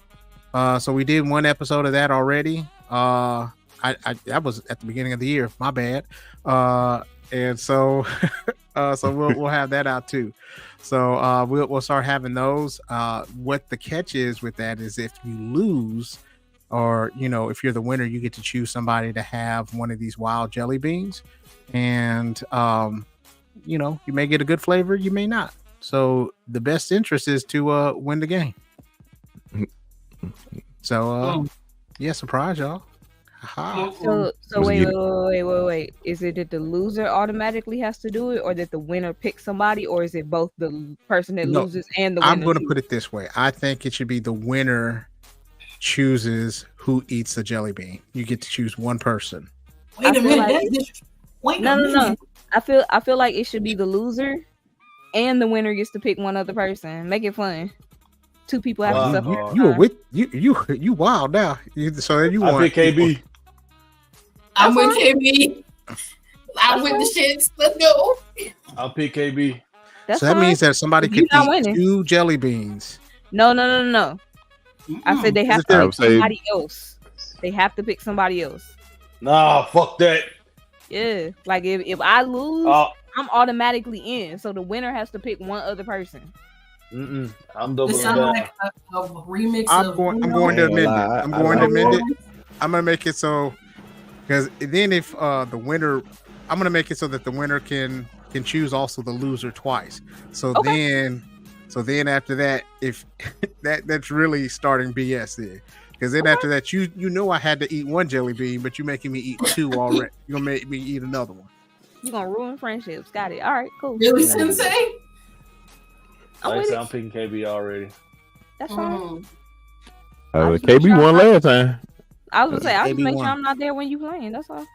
So we did one episode of that already. That was at the beginning of the year, my bad. And so we'll have that out too. So we'll start having those. What the catch is with that is if you lose, or if you're the winner, you get to choose somebody to have one of these wild jelly beans, and you may get a good flavor, you may not. So the best interest is to win the game. So surprise y'all. So wait. Is it that the loser automatically has to do it, or that the winner picks somebody, or is it both the person that loses and the winner? I'm going to put it this way. I think it should be the winner chooses who eats the jelly bean. You get to choose one person. Wait a minute. No. I feel like it should be the loser, and the winner gets to pick one other person. Make it fun. Two people have to suffer. You wild now. So you want? I pick KB. I'm with KB. I'm with the shits. Let's go. I'll pick KB. That's so that means that somebody could eat 2 jelly beans. No. I said they have to pick somebody else. They have to pick somebody else. Nah, fuck that. Yeah, like if I lose, I'm automatically in. So the winner has to pick one other person. I'm doubling down. Like a remix. I'm going to amend it. I'm going to amend it. I'm going to make it so, because then if the winner, I'm going to make it so that the winner can choose also the loser twice. So then after that, if that's really starting BS there. Because then after that, I had to eat 1 jelly bean, but you're making me eat 2 already. You're gonna make me eat another one. You're gonna ruin friendships. Got it. All right, cool. Really, Sensei? I'm picking KB already. That's fine. KB won last time. I was gonna say, I'll just make sure I'm not there when you playing. That's all.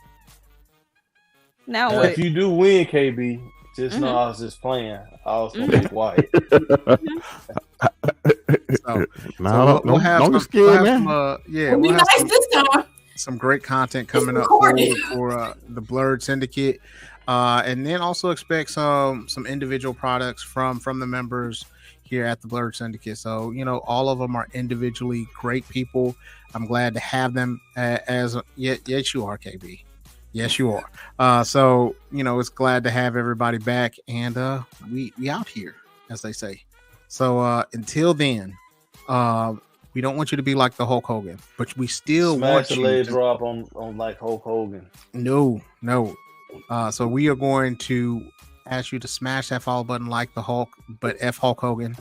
Now what? If you do win, KB, just know I was just playing. I was gonna pick White. We'll have some great content coming up for the Blerd Syndicate. And then also expect some individual products from the members here at the Blerd Syndicate. So, you know, all of them are individually great people. I'm glad to have them as yes, you are, KB. Yes, you are. So, you know, it's glad to have everybody back, and we out here, as they say. So until then, we don't want you to be like the Hulk Hogan, but we still want Smash you a leg to drop on like Hulk Hogan. No. So we are going to ask you to smash that follow button like the Hulk, but F Hulk Hogan.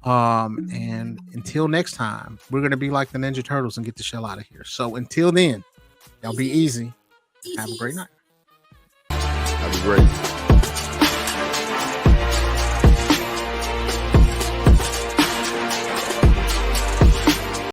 And until next time, we're gonna be like the Ninja Turtles and get the shell out of here. So until then, y'all be easy. Have a great night. Have a great.